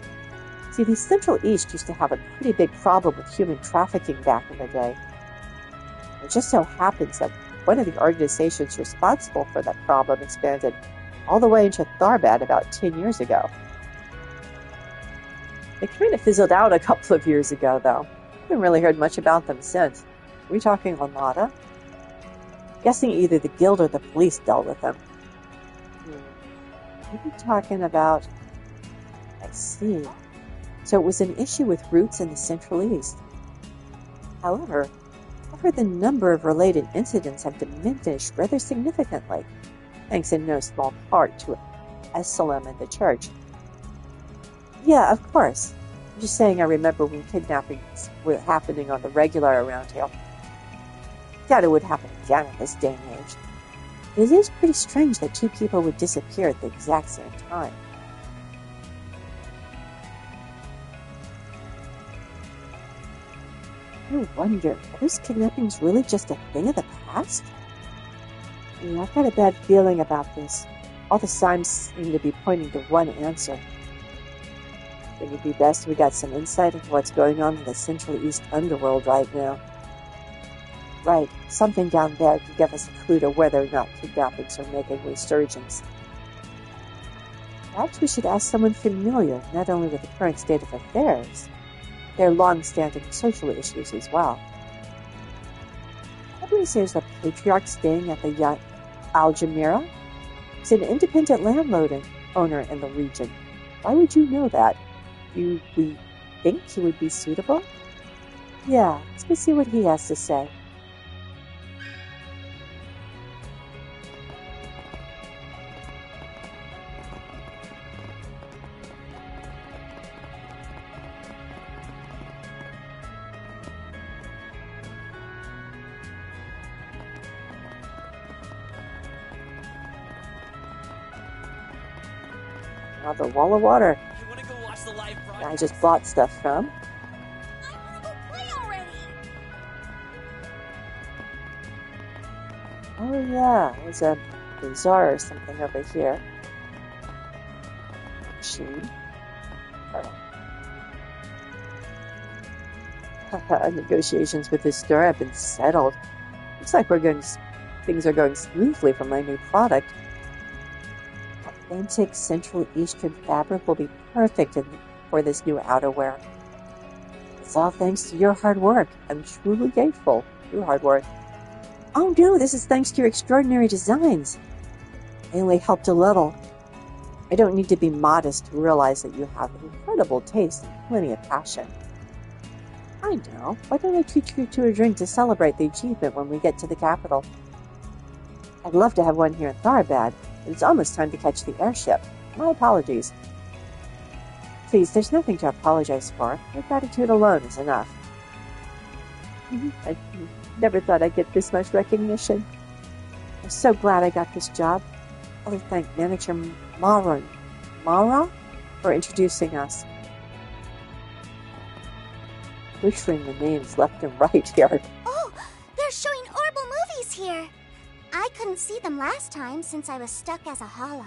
See, the Central East used to have a pretty big problem with human trafficking back in the day. It just so happens that one of the organizations responsible for that problem expanded all the way into Tharbad about 10 years ago. They kind of fizzled out a couple of years ago, though. Haven't really heard much about them since. Are we talking Lamada? Guessing either the guild or the police dealt with them. Maybe talking about... I see. So it was an issue with roots in the Central East. However, I've heard the number of related incidents have diminished rather significantly, thanks in no small part to Essalem and the church. Yeah, of course. I'm just saying I remember when kidnappings were happening on the regular around here. Doubt it would happen again in this day and age. It is pretty strange that two people would disappear at the exact same time. I wonder, are those kidnappings really just a thing of the past? Yeah, I've got a bad feeling about this. All the signs seem to be pointing to one answer. It would be best if we got some insight into what's going on in the Central East underworld right now. Right, something down there could give us a clue to whether or not kidnappings are making a resurgence. Perhaps we should ask someone familiar, not only with the current state of affairs, their long-standing social issues as well. I believe there's a patriarch staying at the Al Jamira. He's an independent landlord owner in the region. Why would you know that? Do we think he would be suitable? Yeah, let's go see what he has to say. The wall of water. I just bought stuff from. I wanna go play already. Oh yeah, there's a bazaar or something over here. Machine. Negotiations with this store have been settled. Looks like things are going smoothly for my new product. Authentic Central Eastern fabric will be perfect for this new outerwear. It's all thanks to your hard work. I'm truly grateful for your hard work. Oh no, this is thanks to your extraordinary designs. I only helped a little. I don't need to be modest to realize that you have incredible taste and plenty of passion. I know. Why don't I treat you to a drink to celebrate the achievement when we get to the capital? I'd love to have one here in Tharbad. It's almost time to catch the airship. My apologies. please, there's nothing to apologize for. Your gratitude alone is enough. I never thought I'd get this much recognition. I'm so glad I got this job. I want to thank Manager Mara for introducing us. Butchering the names left and right here. Oh, they're showing Orbital movies here. I couldn't see them last time since I was stuck as a hollow.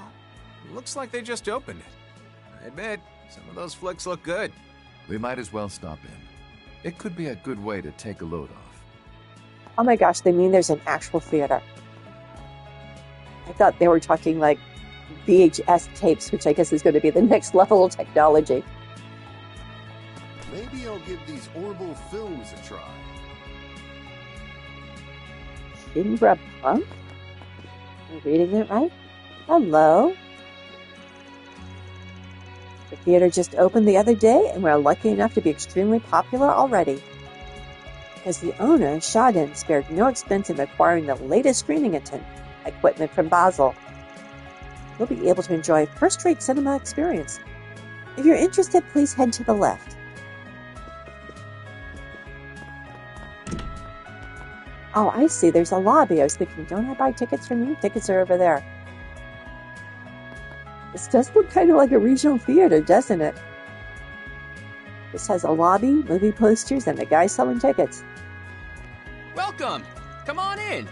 Looks like they just opened it. I admit, some of those flicks look good. We might as well stop in. It could be a good way to take a load off. Oh my gosh, they mean there's an actual theater. I thought they were talking like VHS tapes, which I guess is going to be the next level of technology. Maybe I'll give these Orbital films a try. Shinra Punk? Am I reading it right? Hello? The theater just opened the other day, and we're lucky enough to be extremely popular already. Because the owner, Shaden, spared no expense in acquiring the latest screening equipment from Basel. You'll be able to enjoy a first-rate cinema experience. If you're interested, please head to the left. Oh, I see. There's a lobby. I was thinking, don't I buy tickets from you? Tickets are over there. This does look kind of like a regional theater, doesn't it? This has a lobby, movie posters, and a guy selling tickets. Welcome! Come on in!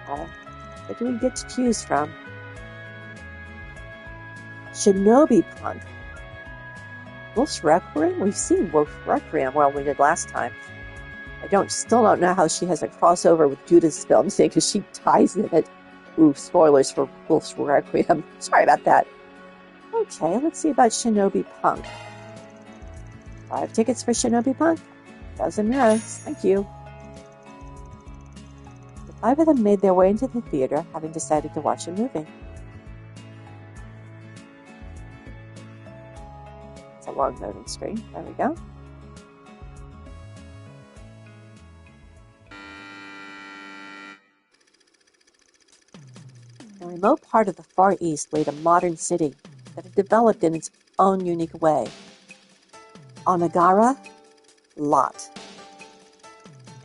What do we get to choose from? Shinobi Punk. Wolf's Requiem? We've seen Wolf's Requiem well we did last time. I still don't know how she has a crossover with Judah's film, saying because she ties in it. Ooh, spoilers for Wolf's Requiem. Sorry about that. Okay, let's see about Shinobi Punk. 5 tickets for Shinobi Punk. 1,000 euros. Thank you. The 5 of them made their way into the theater, having decided to watch a movie. It's a long loading screen. There we go. A remote part of the Far East laid a modern city that had developed in its own unique way. Onagara, Lot.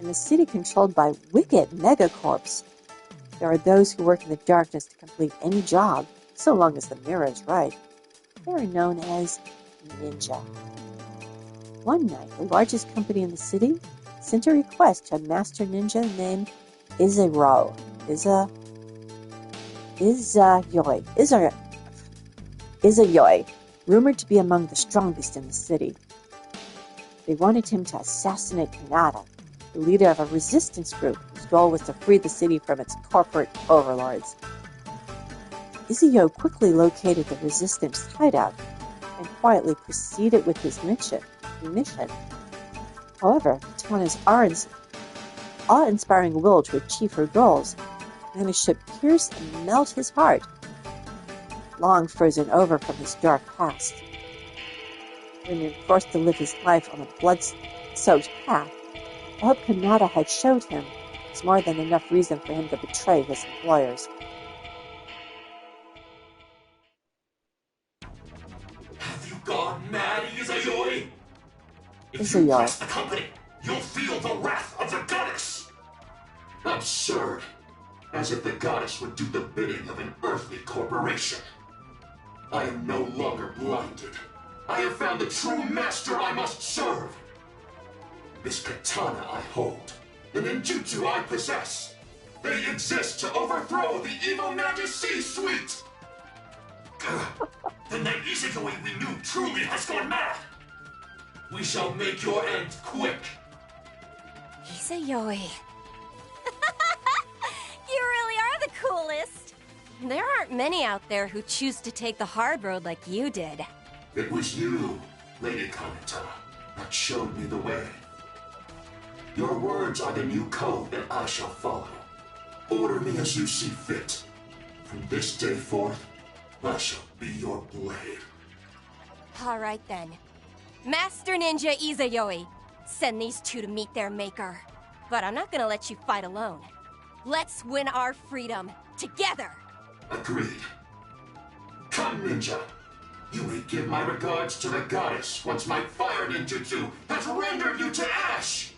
In a city controlled by wicked megacorps, there are those who work in the darkness to complete any job, so long as the mirror is right. They are known as ninja. One night, the largest company in the city sent a request to a master ninja named Izayoi, rumored to be among the strongest in the city. They wanted him to assassinate Kanata, the leader of a resistance group whose goal was to free the city from its corporate overlords. Izayoi quickly located the resistance hideout and quietly proceeded with his mission. However, Katana's awe-inspiring will to achieve her goals managed to pierce and melt his heart, long frozen over from his dark past. When he was forced to live his life on a blood-soaked path, the hope Kanata had showed him was more than enough reason for him to betray his employers. Have you gone mad, Izayoi? If you press the company, you'll feel the wrath of the goddess! Absurd. As if the goddess would do the bidding of an earthly corporation. I am no longer blinded. I have found the true master I must serve. This katana I hold, the ninjutsu I possess, they exist to overthrow the evil Magus C-suite! Then that Izayoi we knew truly has gone mad! We shall make your end quick! Izayoi. You really are the coolest! There aren't many out there who choose to take the hard road like you did. It was you, Lady Kanata, that showed me the way. Your words are the new code that I shall follow. Order me as you see fit. From this day forth, I shall be your blade. Alright then. Master Ninja Izayoi, send these two to meet their maker. But I'm not gonna let you fight alone. Let's win our freedom, together! Agreed. Come, ninja. You may give my regards to the goddess once my fire ninjutsu has rendered you to ash!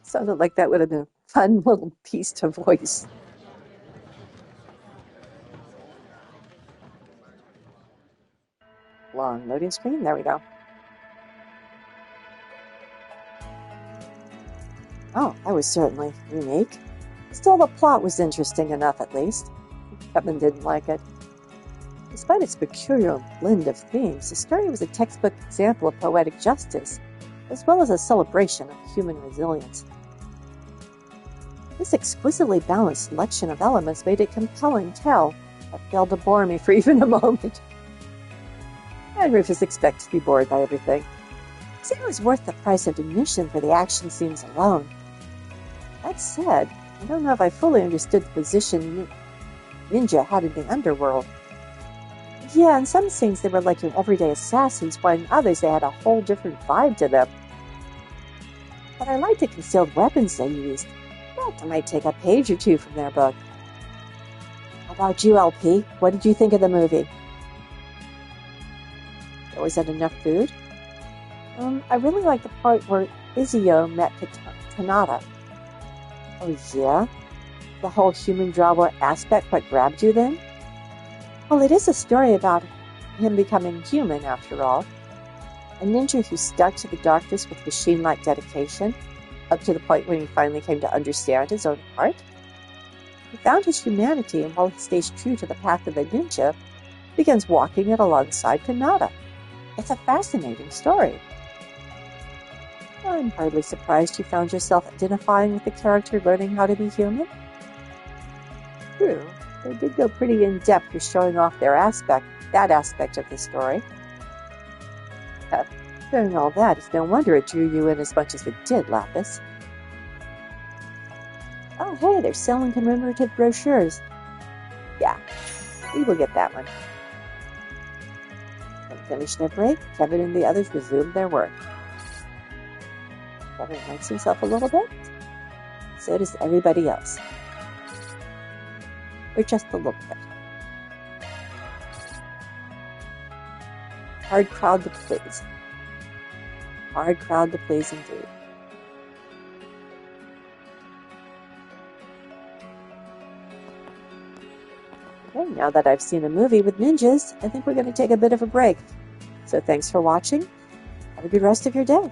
Sounded like that would have been a fun little piece to voice. Long loading screen. There we go. Oh, that was certainly unique. Still, the plot was interesting enough, at least. Kevin didn't like it. Despite its peculiar blend of themes, the story was a textbook example of poetic justice, as well as a celebration of human resilience. This exquisitely balanced selection of elements made a compelling tale that failed to bore me for even a moment. And Rufus expects to be bored by everything. He said it was worth the price of admission for the action scenes alone. That said, I don't know if I fully understood the position Ninja had in the underworld. Yeah, in some scenes they were like your everyday assassins, while in others they had a whole different vibe to them. But I liked the concealed weapons they used. I might take a page or two from their book. How about you, LP? What did you think of the movie? Was that enough food? I really liked the part where Izuyo met Kanata. Oh yeah? The whole human drama aspect what grabbed you then? Well, it is a story about him becoming human, after all. A ninja who stuck to the darkness with machine-like dedication, up to the point when he finally came to understand his own heart. He found his humanity, and while he stays true to the path of the ninja, begins walking it alongside Kanata. It's a fascinating story. I'm hardly surprised you found yourself identifying with the character learning how to be human. True, they did go pretty in-depth with showing off that aspect of the story. During all that, it's no wonder it drew you in as much as it did, Lapis. Oh hey, they're selling commemorative brochures. Yeah, we will get that one. When finished their break, Kevin and the others resumed their work. Kevin likes himself a little bit. So does everybody else. Or just a little bit. Hard crowd to please. Hard crowd to please indeed. Okay, now that I've seen a movie with ninjas, I think we're going to take a bit of a break. So thanks for watching. Have a good rest of your day.